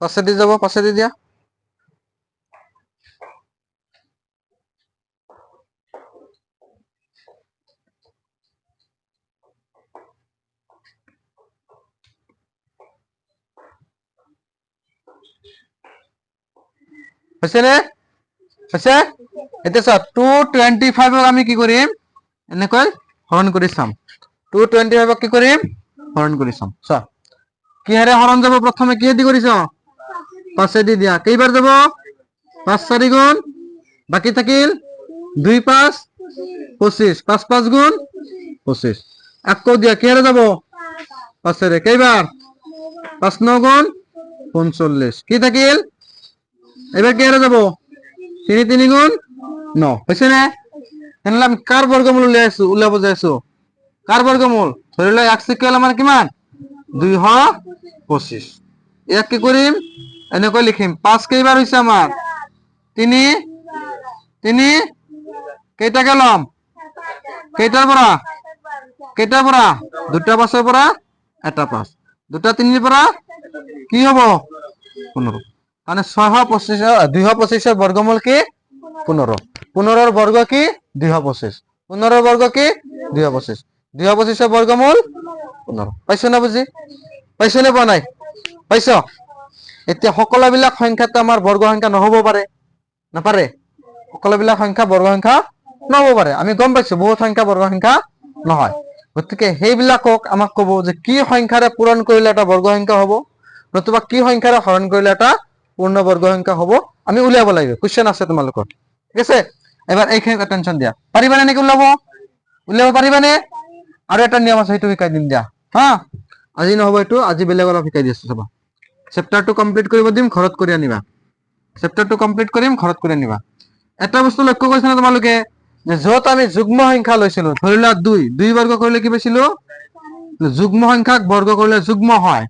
পাঁচেদি যাব, পাঁচেদি দিয়া। হৈছে নে? হৈছে? এতিয়া চোৱা 225 আমি কি কৰিম, এনেকৈ হৰণ কৰি চাম। 225 কি কৰিম, হৰণ কৰি চাম। চোৱা কিহেৰে হৰণ যাব, প্ৰথমে কিহেদি কৰিছ, পাঁচেদি দিয়া। কেইবাৰ যাব, 5 4 গুণ, বাকী থাকিল 2 5 25, 5 5 গুণ 25। আকৌ দিয়া, কিহেৰে যাব, পাঁচেৰে। কেইবাৰ, 5 9 গুণ 45, কি থাকিল, এবাৰ কিহেৰে যাব, 3 3 গুণ 9। হৈছে নে? তেনেহলে আমি কাৰ বৰ্গমূল উলিয়াব যাই আছো, কাৰ বৰ্গমূল, ধৰি লোৱা x ইকুৱেল আমাৰ কিমান, 225। ইয়াক কি কৰিম, এনেকৈ লিখিম, 5 কেইবাৰ হৈছে আমাৰ, 3 3, কেইটাকে লম, কেইটাৰ পৰা, কেইটাৰ পৰা, দুটা 5-ৰ পৰা এটা 5, দুটা 3-ৰ পৰা কি হব, 15। মানে 225 বৰ্গমূল কি, 15। 15-ৰ বৰ্গ কি, 225। 15-ৰ বৰ্গ কি, 225। 225 বৰ্গমূল 15। পাইছো না বুজি, পাইছো নে পোৱা নাই, পাইছ? এতিয়া সকলোবিলাক সংখ্যাটো আমাৰ বৰ্গ সংখ্যা নহব পাৰে, নাপাৰে, সকলোবিলাক সংখ্যা বৰ্গ সংখ্যা নহব পাৰে, আমি গম পাইছো বহুত সংখ্যা বৰ্গ সংখ্যা নহয়। গতিকে সেইবিলাকক আমাক কব যে কি সংখ্যাৰে পূৰণ কৰিলে এটা বৰ্গ সংখ্যা হব, নতুবা কি সংখ্যাৰে হৰণ কৰিলে এটা পূৰ্ণ বৰ্গ সংখ্যা হব, আমি উলিয়াব লাগিব। কুৱেশ্যন আছে তোমালোকৰ, ঠিক আছে? এবাৰ এইখিনি টেনচন দিয়া, পাৰিবানে এনেকে উলিয়াব পাৰিবানে? আৰু এটা নিয়ম আছে, সেইটো শিকাই দিম দিয়া হা, আজি নহব এইটো, আজি বেলেগ অলপ শিকাই দি আছো চাবা। চেপ্টাৰটো কমপ্লিট কৰিব দিম, ঘৰত কৰি আনিবা। চেপ্টাৰটো কমপ্লিট কৰিম, ঘৰত কৰি আনিবা। এটা বস্তু লক্ষ্য কৰিছা নে তোমালোকে, যে য'ত আমি যুগ্ম সংখ্যা লৈছিলো, ধৰি লোৱা 2 বৰ্গ কৰিলে কি পাইছিলো, যুগ্ম সংখ্যাক বৰ্গ কৰিলে যুগ্ম হয়,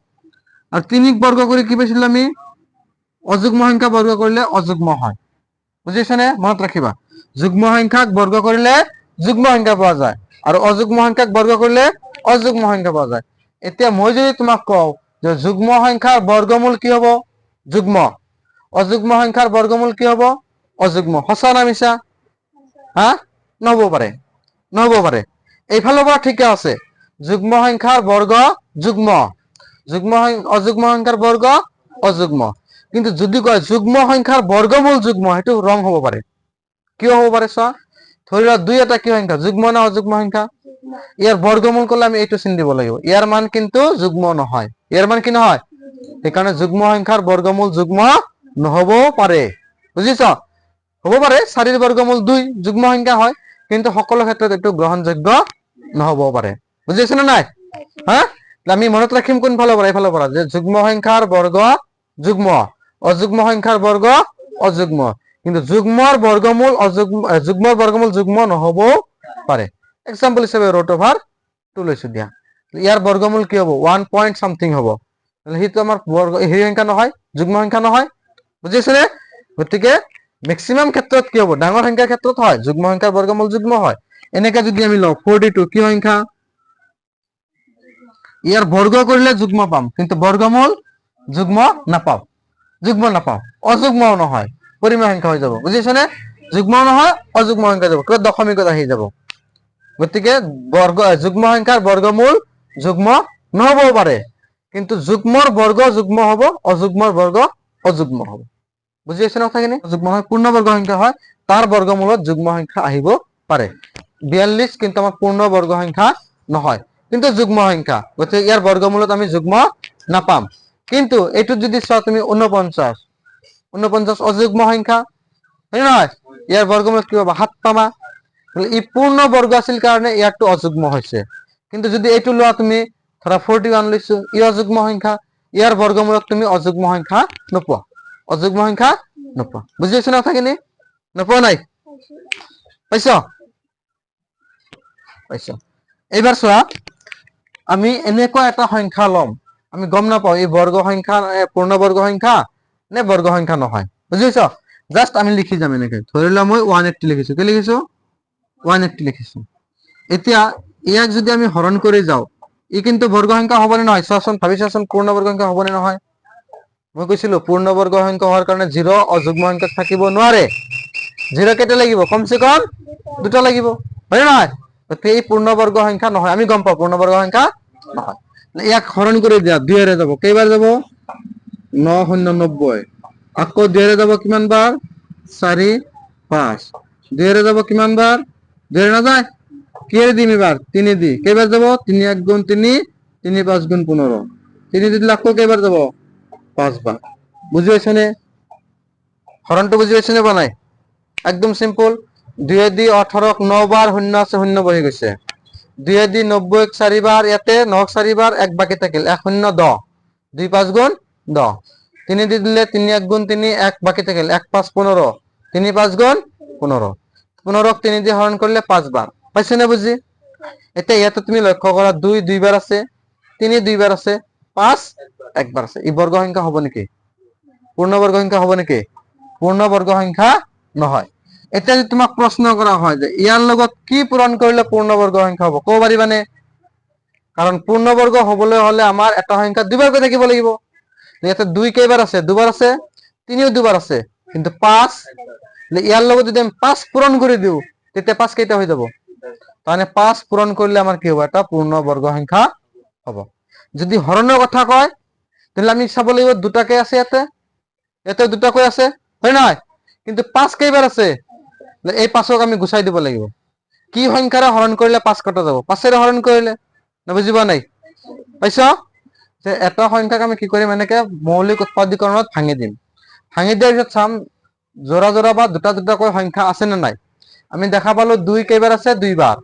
আৰু 3ক বৰ্গ কৰি কি পাইছিলো আমি, অযুগ্ম সংখ্যা বৰ্গ কৰিলে অযুগ্ম হয়। বুজিছানে? মনত ৰাখিবা, যুগ্ম সংখ্যাক বৰ্গ কৰিলে যুগ্ম সংখ্যা পোৱা যায়, আৰু অযুগ্ম সংখ্যাক বৰ্গ কৰিলে অযুগ্ম সংখ্যা পোৱা যায়। এতিয়া মই যদি তোমাক কওঁ যে যুগ্ম সংখ্যাৰ বৰ্গমূল কি হব, যুগ্ম, অযুগ্ম সংখ্যাৰ বৰ্গমূল কি হব, অযুগ্ম, সঁচা না মিছা, হা, নহব পাৰে, নহব পাৰে। এইফালৰ পৰা ঠিকে আছে, যুগ্ম সংখ্যাৰ বৰ্গ যুগ্ম, অযুগ্ম সংখ্যাৰ বৰ্গ অযুগ্ম। কিন্তু যদি কয় যুগ্ম সংখ্যাৰ বৰ্গমূল যুগ্ম, সেইটো ৰং হব পাৰে। কিয় হব পাৰে চোৱা, ধৰি লোৱা 2 এটা কি সংখ্যা, যুগ্ম না অযুগ্ম সংখ্যা, ইয়াৰ বৰ্গমূল কলে আমি এইটো চিন দিব লাগিব, ইয়াৰ মান কিন্তু যুগ্ম নহয়, ইয়াৰ মান কি নহয়, সেইকাৰণে যুগ্ম সংখ্যাৰ বৰ্গমূল যুগ্ম নহবও পাৰে। বুজিছ? হব পাৰে 4ৰ বৰ্গমূল 2 যুগ্ম সংখ্যা হয়, কিন্তু সকলো ক্ষেত্ৰত এইটো গ্ৰহণযোগ্য নহবও পাৰে। বুজি আছে নে নাই, হা? আমি মনত ৰাখিম কোনফালৰ পৰা, এইফালৰ পৰা, যে যুগ্ম সংখ্যাৰ বৰ্গ যুগ্ম, অযুগ্ম সংখ্যাৰ বৰ্গ অযুগ্ম, কিন্তু যুগ্মৰ বৰ্গমূল যুগ্মৰ বৰ্গমূল যুগ্ম নহবও পাৰে। এক্সাম্পল হিচাপে √2 লৈছো দিয়া, ইয়াৰ বৰ্গমূল কি হব, 1 পইণ্ট সামথিং হব, সেইটো আমাৰ হেৰি সংখ্যা নহয়, যুগ্ম সংখ্যা নহয়। বুজিছে নে? গতিকে মেক্সিমাম ক্ষেত্ৰত কি হব, ডাঙৰ সংখ্যাৰ ক্ষেত্ৰত হয়, যুগ্ম সংখ্যাৰ বৰ্গমূল যুগ্ম হয়। এনেকে যদি আমি লওঁ 42 কি সংখ্যা, ইয়াৰ বৰ্গ কৰিলে যুগ্ম পাম, কিন্তু বৰ্গমূল যুগ্ম নাপাও, যুগ্ম নাপাও, অযুগ্মও নহয়, পৰিমেয় সংখ্যা হৈ যাব। বুজিছ নে? যুগ্ম নহয়, অযুগ্ম সংখ্যা যাব, কিবা দশমিকত আহি যাব। গতিকে যুগ্ম সংখ্যাৰ বৰ্গমূল যুগ্ম নহবও পাৰে, কিন্তু যুগ্মৰ বৰ্গ যুগ্ম হব, অযুগ্মৰ বৰ্গ অযুগ্ম হব। বুজি আছে না কথাখিনি? যুগ্ম হয় পূৰ্ণ বৰ্গ সংখ্যা হয়, তাৰ বৰ্গমূলত যুগ্ম সংখ্যা আহিব পাৰে। 42 কিন্তু আমাৰ পূৰ্ণ বৰ্গ সংখ্যা নহয়, কিন্তু যুগ্ম সংখ্যা, গতিকে ইয়াৰ বৰ্গমূলত আমি যুগ্ম নাপাম। কিন্তু এইটোত যদি চোৱা তুমি 49 অযুগ্ম সংখ্যা, হয় নহয়, ইয়াৰ বৰ্গমূলত কি পাবা, 7 পাবা। ই পূৰ্ণ বৰ্গ আছিল কাৰণে ইয়াৰটো অযুগ্ম হৈছে। কিন্তু যদি এইটো লোৱা তুমি, ধৰা 41 লৈছো, ই অযুগ্ম সংখ্যা, ইয়াৰ বৰ্গমূলত তুমি অযুগ্ম সংখ্যা নোপোৱা, অযুগ্ম সংখ্যা নোপোৱা। বুজি পাইছা না কথাখিনি? নোপোৱা নাই, পাইছ, পাইছ? এইবাৰ চোৱা, আমি এনেকুৱা এটা সংখ্যা লম, আমি গম নাপাও এই বৰ্গ সংখ্যা পূৰ্ণ বৰ্গ সংখ্যা নে বৰ্গ সংখ্যা নহয়। বুজি পাইছ? জাষ্ট আমি লিখি যাম এনেকে, ধৰি লোৱা মই 180 লিখিছো, কি লিখিছো, 180 লিখিছো। এতিয়া ইয়াক যদি আমি হৰণ কৰি যাওঁ, ই কিন্তু বৰ্গ সংখ্যা হবনে নহয়, চোৱাচোন, ভাবি চোৱাচোন, পূৰ্ণ বৰ্গ সংখ্যা হবনে নহয়। মই কৈছিলো পূৰ্ণবৰ্গ সংখ্যা হোৱাৰ কাৰণে 0 অযুগ্ম সংখ্যাত থাকিব নোৱাৰে। 0 কেইটা লাগিব? কমসে কম দুটা লাগিব, হয় নে নহয়? গতিকে এই পূৰ্ণবৰ্গ সংখ্যা নহয়, আমি গম পাওঁ পূৰ্ণবৰ্গ সংখ্যা নহয়। ইয়াক হৰণ কৰি দিয়া, 2 ৰে যাব, কেইবাৰ যাব? 9 শূন্য 90। আকৌ 2 ৰে যাব কিমান বাৰ? 4 5। 2 ৰে যাব কিমান বাৰ? 2 ৰে নাযায়, কিহেৰে দিম এবাৰ? 3 দি। কেইবাৰ যাব? 3 1 গুণ 3, 3 5 গুণ 15। 3 দি দিলে আকৌ কেইবাৰ যাব? 5 বাৰ। বুজি পাইছ নে? হৰণটো বুজি পাইছ নে পোৱা নাই? একদম সিম্পল। 2 দি 18ক 9 বাৰ, 0 আছে 0 বহি গৈছে। 2 দি 90ক 4 বাৰ, ইয়াতে 9ক 4 বাৰ, 1 বাকি থাকিল, 1 0 10। 2 5 গুণ 10। 3 দি দিলে 3 1 গুণ 3, 1 বাকি থাকিল, 1 5 15। 3 5 গুণ 15। 15ক 3 দি হৰণ কৰিলে 5 বাৰ। পাইছে নে বুজি? এতিয়া ইয়াতে তুমি লক্ষ্য কৰা 2 2 বাৰ আছে, 3 2 বাৰ আছে, 5 1 বাৰ আছে। ই বৰ্গ সংখ্যা হ'ব নেকি? পূৰ্ণবৰ্গ সংখ্যা হ'ব নেকি? পূৰ্ণবৰ্গ সংখ্যা নহয়। এতিয়া যদি তোমাক প্ৰশ্ন কৰা হয় যে ইয়াৰ লগত কি পূৰণ কৰিলে পূৰ্ণবৰ্গ সংখ্যা হ'ব, ক'ব পাৰিবানে? কাৰণ পূৰ্ণবৰ্গ হ'বলৈ হলে আমাৰ এটা সংখ্যা দুবাৰকৈ থাকিব লাগিব। ইয়াতে 2 কেইবাৰ আছে? দুবাৰ আছে। 3ও দুবাৰ আছে, কিন্তু 5 ইয়াৰ লগত যদি আমি 5 পূৰণ কৰি দিওঁ তেতিয়া 5 কেইটা হৈ যাব? মানে 5 পূৰণ কৰিলে আমাৰ কি হ'ব? এটা পূৰ্ণবৰ্গ সংখ্যা হ'ব। যদি হৰণৰ কথা কয় তাহলে আমি চাব লাগিব দুটাকে আছে ইয়াতে, ইয়াতে দুটাকৈ আছে, হয় নহয়? কিন্তু 5 কেইবাৰ আছে? এই 5ক আমি গুচাই দিব লাগিব। কি সংখ্যাৰে হৰণ কৰিলে 5 কটা যাব? 5ৰে হৰণ কৰিলে। না বুজি পোৱা নাই? পাইছ? যে এটা সংখ্যাক আমি কি কৰিম, এনেকে মৌলিক উৎপাদীকৰণত ভাঙি দিম। ভাঙি দিয়াৰ পিছত চাম জোৰা জোৰা বা দুটা দুটাকৈ সংখ্যা আছে নে নাই। আমি দেখা পালো 2 কেইবাৰ আছে? 2 বাৰ।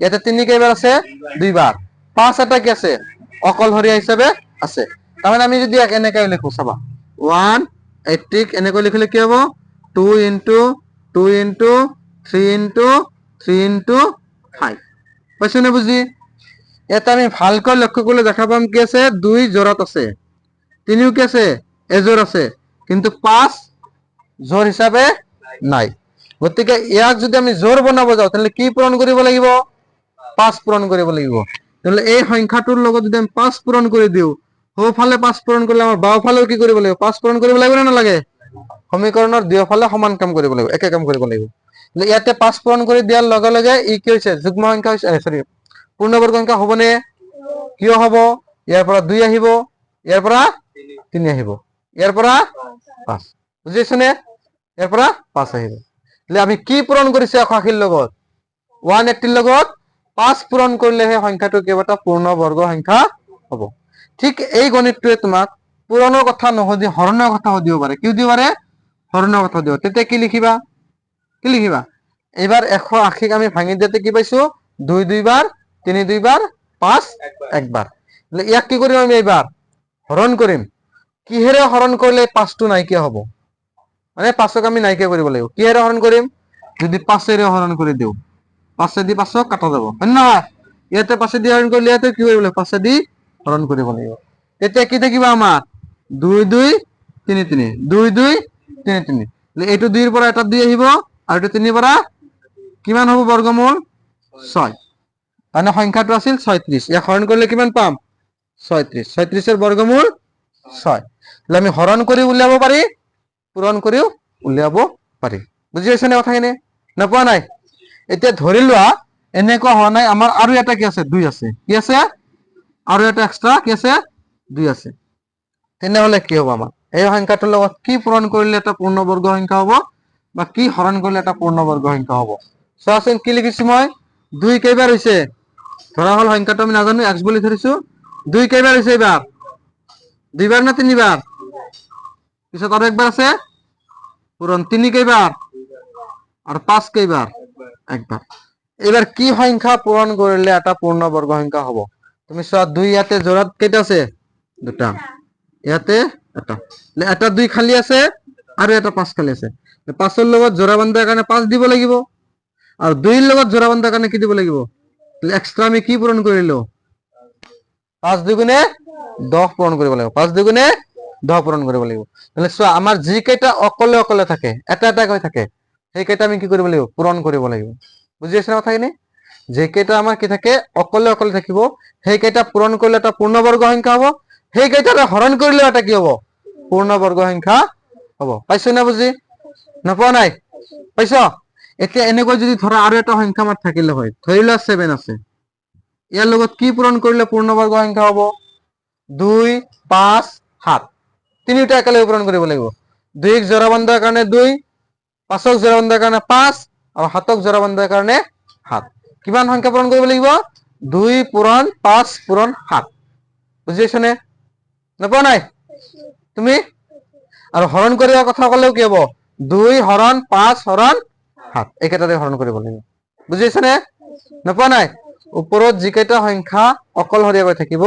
ইয়াতে 3 কেইবাৰ আছে? 2 বাৰ। 5 এটা কি আছে? অকলশৰীয়া হিচাপে আছে। তাৰমানে আমি যদি এনেকৈ লিখো চাবা, 180 এনেকৈ লিখিলে কি হ'ব? 2 into 2 into 3 into 3 into 5। পাইছো নে বুজি? এটা আমি ভালকৈ লক্ষ্য কৰিলে দেখা পাম কি আছে? 2 জোৰাত আছে, 3ও কি আছে? এজোৰ আছে, কিন্তু 5 জোৰ হিচাপে নাই। গতিকে ইয়াক যদি আমি জোৰ বনাব যাওঁ তাহলে কি পূৰণ কৰিব লাগিব? 5 পূৰণ কৰিব লাগিব। তাহলে এই সংখ্যাটোৰ লগত যদি আমি 5 পূৰণ কৰি দিওঁ, সোঁফালে 5 পূৰণ কৰিলে আমাৰ বাওঁফালেও কি কৰিব লাগিব? 5 পূৰণ কৰিব লাগিব নে নালাগে? সমীকৰণৰ দুয়োফালে সমান কাম কৰিব লাগিব, একে কাম কৰিব লাগিব। ইয়াতে 5 পূৰণ কৰি দিয়াৰ লগে লগে ই কি হৈছে? যুগ্ম সংখ্যা হৈছে, সৰি পূৰ্ণবৰ্গ সংখ্যা হ'বনে? কিয় হ'ব? ইয়াৰ পৰা 2 আহিব, ইয়াৰ পৰা 3 আহিব, ইয়াৰ পৰা 5। বুজিছ নে? ইয়াৰ পৰা 5 আহিব। আমি কি পূৰণ কৰিছে 81ৰ লগত? 180ৰ লগত 5 পূৰণ কৰিলেহে সংখ্যাটো কেইবাটা পূৰ্ণবৰ্গ সংখ্যা হ'ব। ঠিক এই গণিতটোৱে তোমাক পূৰণৰ কথা নুসুধি হৰণৰ কথা সুধিব পাৰে। কি সুধিব পাৰে? হৰণৰ কথা সুধিব। তেতিয়া কি লিখিবা? কি লিখিবা? এইবাৰ 180ক আমি ভাঙি দিয়াতে কি পাইছো? 2 2 বাৰ, 3 2 বাৰ, 5 1 বাৰ। ইয়াক কি কৰিম আমি? এইবাৰ হৰণ কৰিম। কিহেৰে হৰণ কৰিলে 5টো নাইকিয়া হ'ব? মানে 5ক আমি নাইকিয়া কৰিব লাগিব। কিহেৰে হৰণ কৰিম? যদি 5ৰে হৰণ কৰি দিওঁ, 5 দি 5ক কাটা যাব, হয় নহয়? ইয়াতে 5 দি হৰণ কৰিলে ইয়াতে কি কৰিব লাগিব? 5 দি হৰণ কৰিব লাগিব। তেতিয়া কি থাকিব আমাৰ? 2 2 3 3, 2 2 3 3। এইটো 2ৰ পৰা এটা 2 আহিব, আৰু এইটো 3ৰ পৰা কিমান হ'ব? বৰ্গমূল 6। মানে সংখ্যাটো আছিল 36। ইয়াক হৰণ কৰিলে কিমান পাম? 36। 36ৰ বৰ্গমূল 6। আমি হৰণ কৰি উলিয়াব পাৰি, পূৰণ কৰিও উলিয়াব পাৰি। বুজি পাইছা নে কথাখিনি? নাপোৱা নাই? এতিয়া ধৰি লোৱা এনেকুৱা হোৱা নাই, আমাৰ আৰু এটা কি আছে? 2 আছে। কি আছে? আৰু এটা এক্সট্ৰা কি আছে? 2 আছে। তেনেহলে কি হ'ব? আমাৰ এই সংখ্যাটোৰ লগত কি পূৰণ কৰিলে এটা পূৰ্ণবৰ্গ সংখ্যা হ'ব, বা কি হৰণ কৰিলে এটা পূৰ্ণবৰ্গ সংখ্যা হ'ব? চোৱাচোন কি লিখিছো মই? 2 কেইবাৰ হৈছে? ধৰা হল সংখ্যাটো আমি নাজানো, x বুলি ধৰিছো। 2 কেইবাৰ হৈছে এইবাৰ? 2 বাৰ না 3 বাৰ? পিছত আৰু একবাৰ আছে পূৰণ। 3 কেইবাৰ? আৰু 5 কেইবাৰ? একবাৰ। এইবাৰ কি সংখ্যা পূৰণ কৰিলে এটা পূৰ্ণবৰ্গ সংখ্যা হ'ব? তুমি চোৱা 2 ইয়াতে জোৰাত কেইটা আছে? 2টা। ইয়াতে এটা, এটা 2 খালি আছে, আৰু এটা 5 খালি আছে। 5ৰ লগত জোৰা বান্ধাৰ কাৰণে 5 দিব লাগিব, আৰু 2ৰ লগত জোৰা বান্ধাৰ কাৰণে কি দিব লাগিব? এক্সট্ৰা আমি কি পূৰণ কৰিলো? 5 2 10 পূৰণ কৰিব লাগিব। 5 2 10 পূৰণ কৰিব লাগিব। তাহলে চোৱা আমাৰ যি কেইটা অকলে অকলে থাকে, এটা এটাকৈ থাকে, সেই কেইটা আমি কি কৰিব লাগিব? পূৰণ কৰিব লাগিব। বুজি পাইছা কথাখিনি? যে কেইটা আমাৰ কি থাকে? অকলে অকলে থাকিব, সেই কেইটা পূৰণ কৰিলে এটা পূৰ্ণবৰ্গ সংখ্যা হ'ব। সেই কেইটাৰে হৰণ কৰিলেও এটা কি হ'ব? পূৰ্ণবৰ্গ সংখ্যা হ'ব। পাইছো না বুজি? নাপোৱা নাই? পাইছ? এতিয়া এনেকৈ যদি ধৰা আৰু এটা সংখ্যা আমাৰ থাকিলে হয়, ধৰি লোৱা 7 আছে, ইয়াৰ লগত কি পূৰণ কৰিলে পূৰ্ণবৰ্গ সংখ্যা হ'ব? 2 5 7 তিনিটা একেলগে পূৰণ কৰিব লাগিব। 2ক জোৰা বন্ধাৰ কাৰণে 2, 5ক জোৰা বন্ধাৰ কাৰণে 5 আৰু 7ক জোৰা বন্ধাৰ কাৰণে 7। কিমান সংখ্যা পূৰণ কৰিব লাগিব? 2 পূৰণ 5 পূৰণ 7। বুজি পাইছ নে? নাপোৱা নাই তুমি? আৰু হৰণ কৰাৰ কথা ক'লেও কি হ'ব? 2 হৰণ 5 হৰণ 7 একেটাতে হৰণ কৰিব লাগিব। বুজি পাইছ নে? নাপোৱা নাই? ওপৰত যিকেইটা সংখ্যা অকলশৰীয়াকৈ থাকিব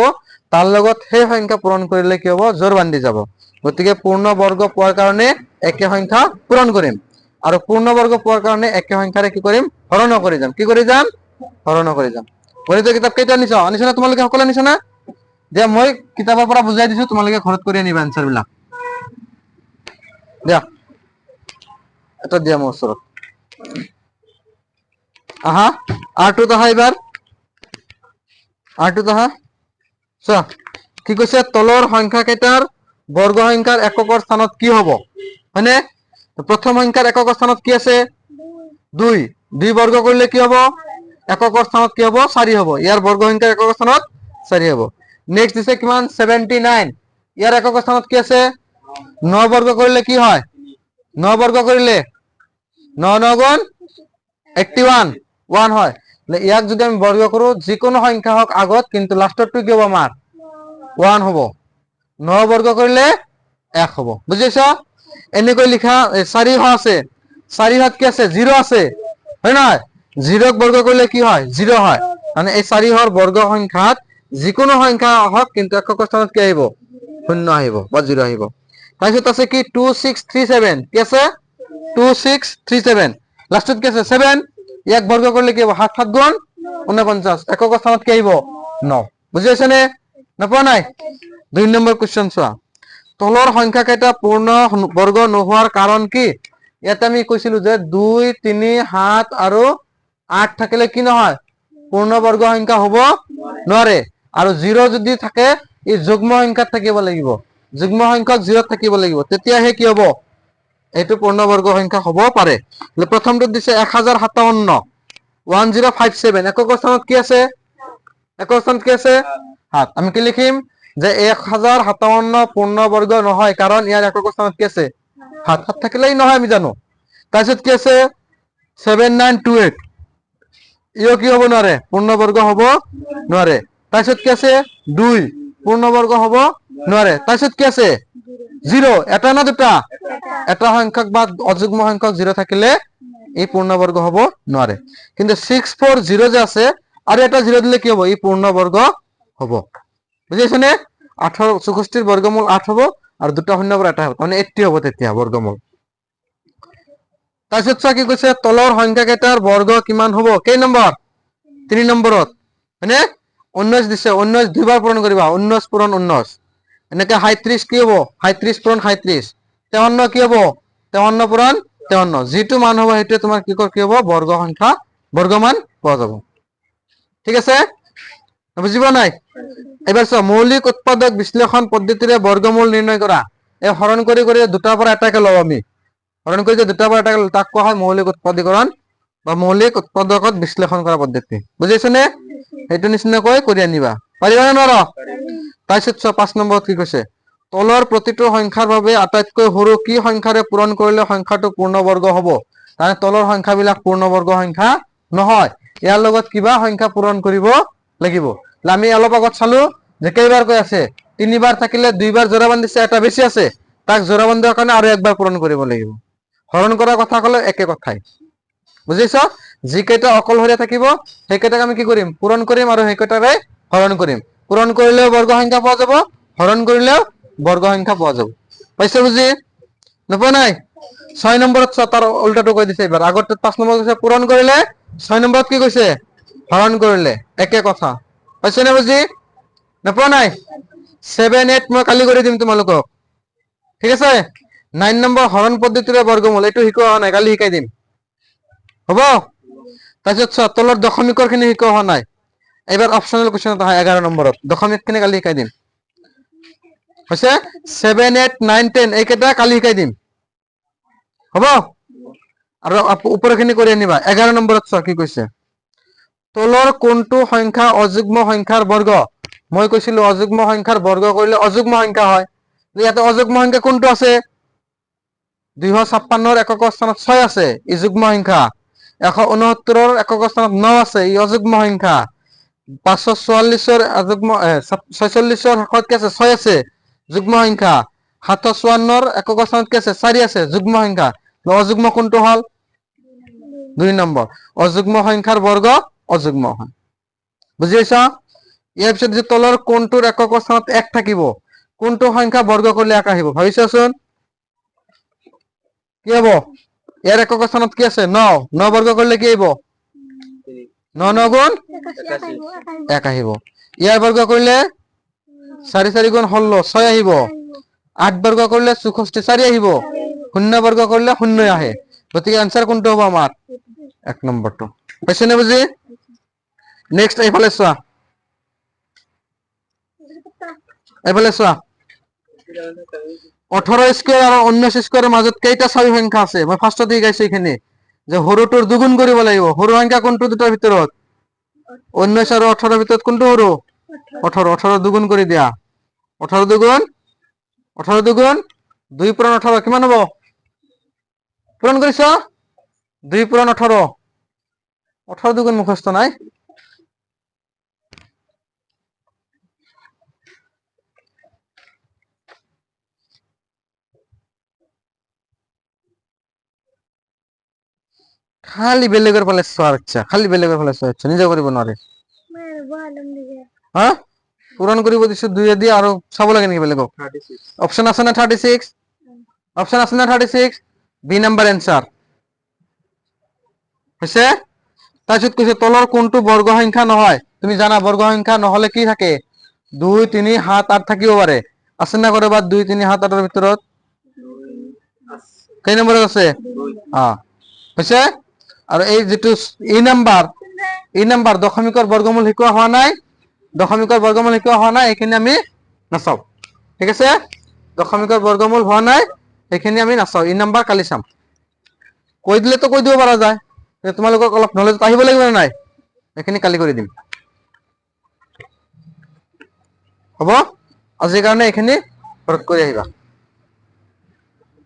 তাৰ লগত সেই সংখ্যা পূৰণ কৰিলে কি হ'ব? জোৰ বান্ধি যাব। গতিকে পূৰ্ণবৰ্গ পোৱাৰ কাৰণে একে সংখ্যা পূৰণ কৰিম আৰু পূৰ্ণবৰ্গ পোৱাৰ কাৰণে একে সংখ্যাৰে কি কৰিম? হৰণ কৰি যাম। কি কৰি যাম? হৰণ কৰি যাম। গণিতৰ কিতাপ কেইটা আনিছ? আনিছ না তোমালোকে সকলো আনিছ না? দিয়া মই কিতাপৰ পৰা বুজাই দিছো, তোমালোকে ঘৰত কৰি আনিবা এনসাৰ বিলাক। দিয়া এটা দিয়া মোৰ ওচৰত। আহা আৰটোত আহা এইবাৰ। আৰটোত আহা। চোৱা কি কৈছে? তলৰ সংখ্যা কেইটাৰ বৰ্গ সংখ্যাৰ এককৰ স্থানত কি হ'ব? হয়নে? প্ৰথম সংখ্যাৰ এককৰ স্থানত কি আছে? 2। 2 বৰ্গ কৰিলে কি হ'ব? এককৰ স্থানত কি হ'ব? 4 হ'ব। ইয়াৰ বৰ্গ সংখ্যাৰ এককৰ স্থানত 4 হ'ব। নেক্সট দিছে কিমান? 79। ইয়াৰ এককৰ স্থানত কি আছে? 9 বৰ্গ কৰিলে কি হয়? 9 বৰ্গ কৰিলে 9 9 গুণ 81 1 হয়। ইয়াক যদি আমি বৰ্গ কৰো যিকোনো সংখ্যা হওক আগত, কিন্তু লাষ্টৰটো কি হ'ব? আমাৰ 1 হ'ব। 9 বৰ্গ কৰিলে 1 হ'ব। বুজি পাইছ? এনেকৈ লিখা 4 আছে। 4 হাত কি আছে? 0 আছে। হয় নহয়? 0ক বৰ্গ কৰিলে কি হয়? 0 হয়। মানে এই 4 বৰ্গ সংখ্যাত যিকোনো সংখ্যা হওক, কিন্তু এককৰ স্থানত কি আহিব? 0 আহিব বা 0 আহিব। তাৰপিছত আছে কি? 2637 কি আছে? 2637 লাষ্টত কি আছে? 7। ইয়াক বৰ্গ কৰিলে কি হ'ব? 7 7 গুণ 49 এককৰ স্থানত কি আহিব? 9। বুজি পাইছ নে? নাপোৱা নাই? 2 নম্বৰ কোৱেশ্চন চোৱা। তলৰ সংখ্যা কেইটা পূৰ্ণ বৰ্গ নোহোৱাৰ কাৰণ কি? ইয়াতে আমি কৈছিলো যে 2 3 7 আৰু 8 থাকিলে কি নহয়? পূৰ্ণবৰ্গ সংখ্যা হ'ব নোৱাৰে। আৰু 0 যদি থাকে ই যুগ্ম সংখ্যাত থাকিব লাগিব। যুগ্ম সংখ্যক 0 থাকিব লাগিব, তেতিয়াহে কি হ'ব? এইটো পূৰ্ণবৰ্গ সংখ্যা হ'ব পাৰে। প্ৰথমটোত দিছে 1057 1057 এককৰ স্থানত কি আছে? এককৰ স্থানত কি আছে? 7। আমি কি লিখিম? যে 1057 পূৰ্ণবৰ্গ নহয়, কাৰণ ইয়াৰ এককৰ স্থানত কি আছে? 7। 7 থাকিলেই নহয়, আমি জানো। তাৰপিছত কি আছে? 7928 ইও কি হ'ব নোৱাৰে? পূৰ্ণবৰ্গ হ'ব নোৱাৰে। তাৰপিছত কি আছে? 2 পূৰ্ণবৰ্গ হ'ব নোৱাৰে। তাৰপিছত কি আছে? 0 এটা না দুটা? এটা সংখ্যক বা অযুগ্ম সংখ্যক 0 থাকিলে ই পূৰ্ণবৰ্গ হ'ব নোৱাৰে। কিন্তু 640 যে আছে আৰু এটা 0 দিলে কি হ'ব? ই পূৰ্ণবৰ্গ হ'ব। বুজি পাইছ নে? 64 বৰ্গমূল 8 হ'ব আৰু দুটা শূন্য পৰা এটা হ'ব, মানে 80 হ'ব তেতিয়া বৰ্গমূল। তাৰপিছত চোৱা কি কৈছে? তলৰ সংখ্যা কেইটাৰ বৰ্গ কিমান হ'ব? কেই নম্বৰ? 3 নম্বৰত। হয়নে? 19 দিছে। 19 দুইবাৰ পূৰণ কৰিবা। 19 পূৰণ 19 এনেকে 37 কি হ'ব? 37 পূৰণ 37 53 কি হ'ব? 53 পূৰণ 53 যিটো মান হ'ব সেইটোৱে তোমাৰ কি হ'ব? বৰ্গ সংখ্যা বৰ্গমান পোৱা যাব। ঠিক আছে? বুজি পোৱা নাই? এবাৰ চোৱা, মৌলিক উৎপাদক বিশ্লেষণ পদ্ধতিৰে বৰ্গমূল নিৰ্ণয় কৰা। এই হৰণ কৰি কৰি দুটাৰ পৰা এটাকে লওঁ আমি। হৰণ কৰি যে দুটাৰ পৰা এটাকে তাক কোৱা হয় মৌলিক উৎপাদীকৰণ বা মৌলিক উৎপাদকত বিশ্লেষণ কৰা পদ্ধতি। বুজিছ নে? সেইটো নিচিনাকৈ কৰি আনিবা। পাৰিবা নে নোৱাৰা? তাৰপিছত চোৱা 5 নম্বৰত কি কৈছে? তলৰ প্ৰতিটো সংখ্যাৰ বাবে আটাইতকৈ সৰু কি সংখ্যাৰে পূৰণ কৰিলে সংখ্যাটো পূৰ্ণবৰ্গ হ'ব? তাৰমানে তলৰ সংখ্যাবিলাক পূৰ্ণবৰ্গ সংখ্যা নহয়, ইয়াৰ লগত কিবা সংখ্যা পূৰণ কৰিব লাগিব। আমি অলপ আগত চালো যে কেইবাৰ কৈ আছে? 3 বাৰ থাকিলে 2 বাৰ জোৰা বান্ধিছে, এটা বেছি আছে, তাক জোৰা বান্ধাৰ কাৰণে আৰু একবাৰ পূৰণ কৰিব লাগিব। হৰণ কৰাৰ কথা ক'লে একে কথাই। বুজিছ? যিকেইটা অকলশৰীয়া থাকিব সেইকেইটাক আমি কি কৰিম? পূৰণ কৰিম আৰু সেইকেইটাৰে হৰণ কৰিম। পূৰণ কৰিলেও বৰ্গ সংখ্যা পোৱা যাব, হৰণ কৰিলেও বৰ্গ সংখ্যা পোৱা যাব। পাইছে বুজি? নোপোৱা নাই? 6 নম্বৰত চোৱা, তাৰ উল্টাটো কৈ দিছে এইবাৰ। আগত 5 নম্বৰত কৈছে পূৰণ কৰিলে, 6 নম্বৰত কি কৈছে? হৰণ কৰিলে। একে কথা। পাইছে নে বুজি? নোপোৱা নাই? 7 8 মই কালি কৰি দিম তোমালোকক। ঠিক আছে? 9 নম্বৰ হৰণ পদ্ধতিৰে বৰ্গমূল, এইটো শিকোৱা হোৱা নাই, কালি শিকাই দিম। হ'ব? তাৰপিছত চোৱা, তলৰ দশমিকৰ খিনি শিকোৱা হোৱা নাই। এইবাৰ অপচনেল কুৱেশ্যন এটা হয় 11 নম্বৰত। দশমিক খিনি কালি শিকাই দিম। হৈছে 7 8 9 10 এইকেইটা কালি শিকাই দিম হ'ব আৰু ওপৰখিনি কৰি আনিবা 11 নম্বৰত চোৱা কি কৈছে তলৰ কোনটো সংখ্যা অযুগ্ম সংখ্যাৰ বৰ্গ মই কৈছিলো অযুগ্ম সংখ্যাৰ বৰ্গ কৰিলে অযুগ্ম সংখ্যা হয় ইয়াতে অযুগ্ম সংখ্যা কোনটো আছে 256 ৰ একক স্থানত 6 আছে ই যুগ্ম সংখ্যা 169 ৰ একক স্থানত 9 আছে ই অযুগ্ম সংখ্যা 544 ৰ অযুগ্ম 46 ৰ শেষত কি আছে 6 আছে যুগ্ম সংখ্যা 754 ৰ একক স্থানত কি আছে 4 আছে যুগ্ম সংখ্যা অযুগ্ম কোনটো হল 2 নম্বৰ অযুগ্ম সংখ্যাৰ বৰ্গ অযুগ্ম হয় বুজি পাইছা ইয়াৰ পিছত যে তলৰ কোনটোৰ একক স্থানত 1 থাকিব কোনটো সংখ্যা বৰ্গ কৰিলে 1 আহিব ভাবিছাচোন কি হ'ব ইয়াৰ একক স্থানত কি আছে 9 বৰ্গ কৰিলে কি আহিব 9 9 গুণ 1 আহিব ইয়াৰ বৰ্গ কৰিলে 4 4 গুণ 16 6 আহিব 8 বৰ্গ কৰিলে 64 4 আহিব 0 বৰ্গ কৰিলে 0 আহে গতিকে আনসাৰ কোনটো হ'ব আমাৰ 1 নম্বৰটো পাইছেনে বুজি নেক্সট এইফালে চোৱা এইফালে চোৱা 18 স্কয়াৰ আৰু 19 স্কয়াৰৰ মাজত কেইটা চাবি সংখ্যা আছে মই ফাৰ্ষ্টত দেখাইছো এখানে যে হৰুটোৰ দুগুণ কৰিব লাগিব হৰু সংখ্যা কোনটো দুটাৰ ভিতৰত 19 আৰু 18 ভিতৰত কোনটো হৰু 18 দুগুণ কৰি দিয়া 18 দুগুণ 2 পূৰণ 18 কিমান হ'ব পূৰণ কৰিছ 2 পূৰণ 18 দুগুণ মুখস্থ নাই খালি বেলেগৰ ফালে চোৱাৰ ইচ্ছা খালি বেলেগৰ ফালে চোৱাৰ ইচ্ছা নিজে কৰিব নোৱাৰে হা পূৰণ কৰিব দিছো 2 দি আৰু চাব লাগে নেকি বেলেগক অপচন আছে না 36 অপচন আছে না 36 বি নাম্বার आंसर হৈছে তাৰপিছত কৈছে তলৰ কোনটো বৰ্গ সংখ্যা নহয় তুমি জানা বৰ্গ সংখ্যা নহলে কি থাকে 2 3 7 8 থাকিব পাৰে আছে না কৰবাত 2 3 7 8 ৰ ভিতৰত কেই নম্বৰ আছে হৈছে আৰু এই যেটো ই নাম্বাৰ দশমিকৰ বৰ্গমূল শিকোৱা হোৱা নাই দশমিকৰ বৰ্গমূল শিকোৱা হোৱা নাই এখানে আমি নাচাও ঠিক আছে দশমিকৰ বৰ্গমূল হোৱা নাই এখানে আমি নাচাও ই নাম্বাৰ কালি চাম কৈ দিলে তো কৈ দিব পাৰা যায় তোমালোকক অলপ নলেজ আহিব লাগিব না নাই এখানে কালি কৰি দিম হ'ব আজিৰ কাৰণে এখানে কৰি আহিবা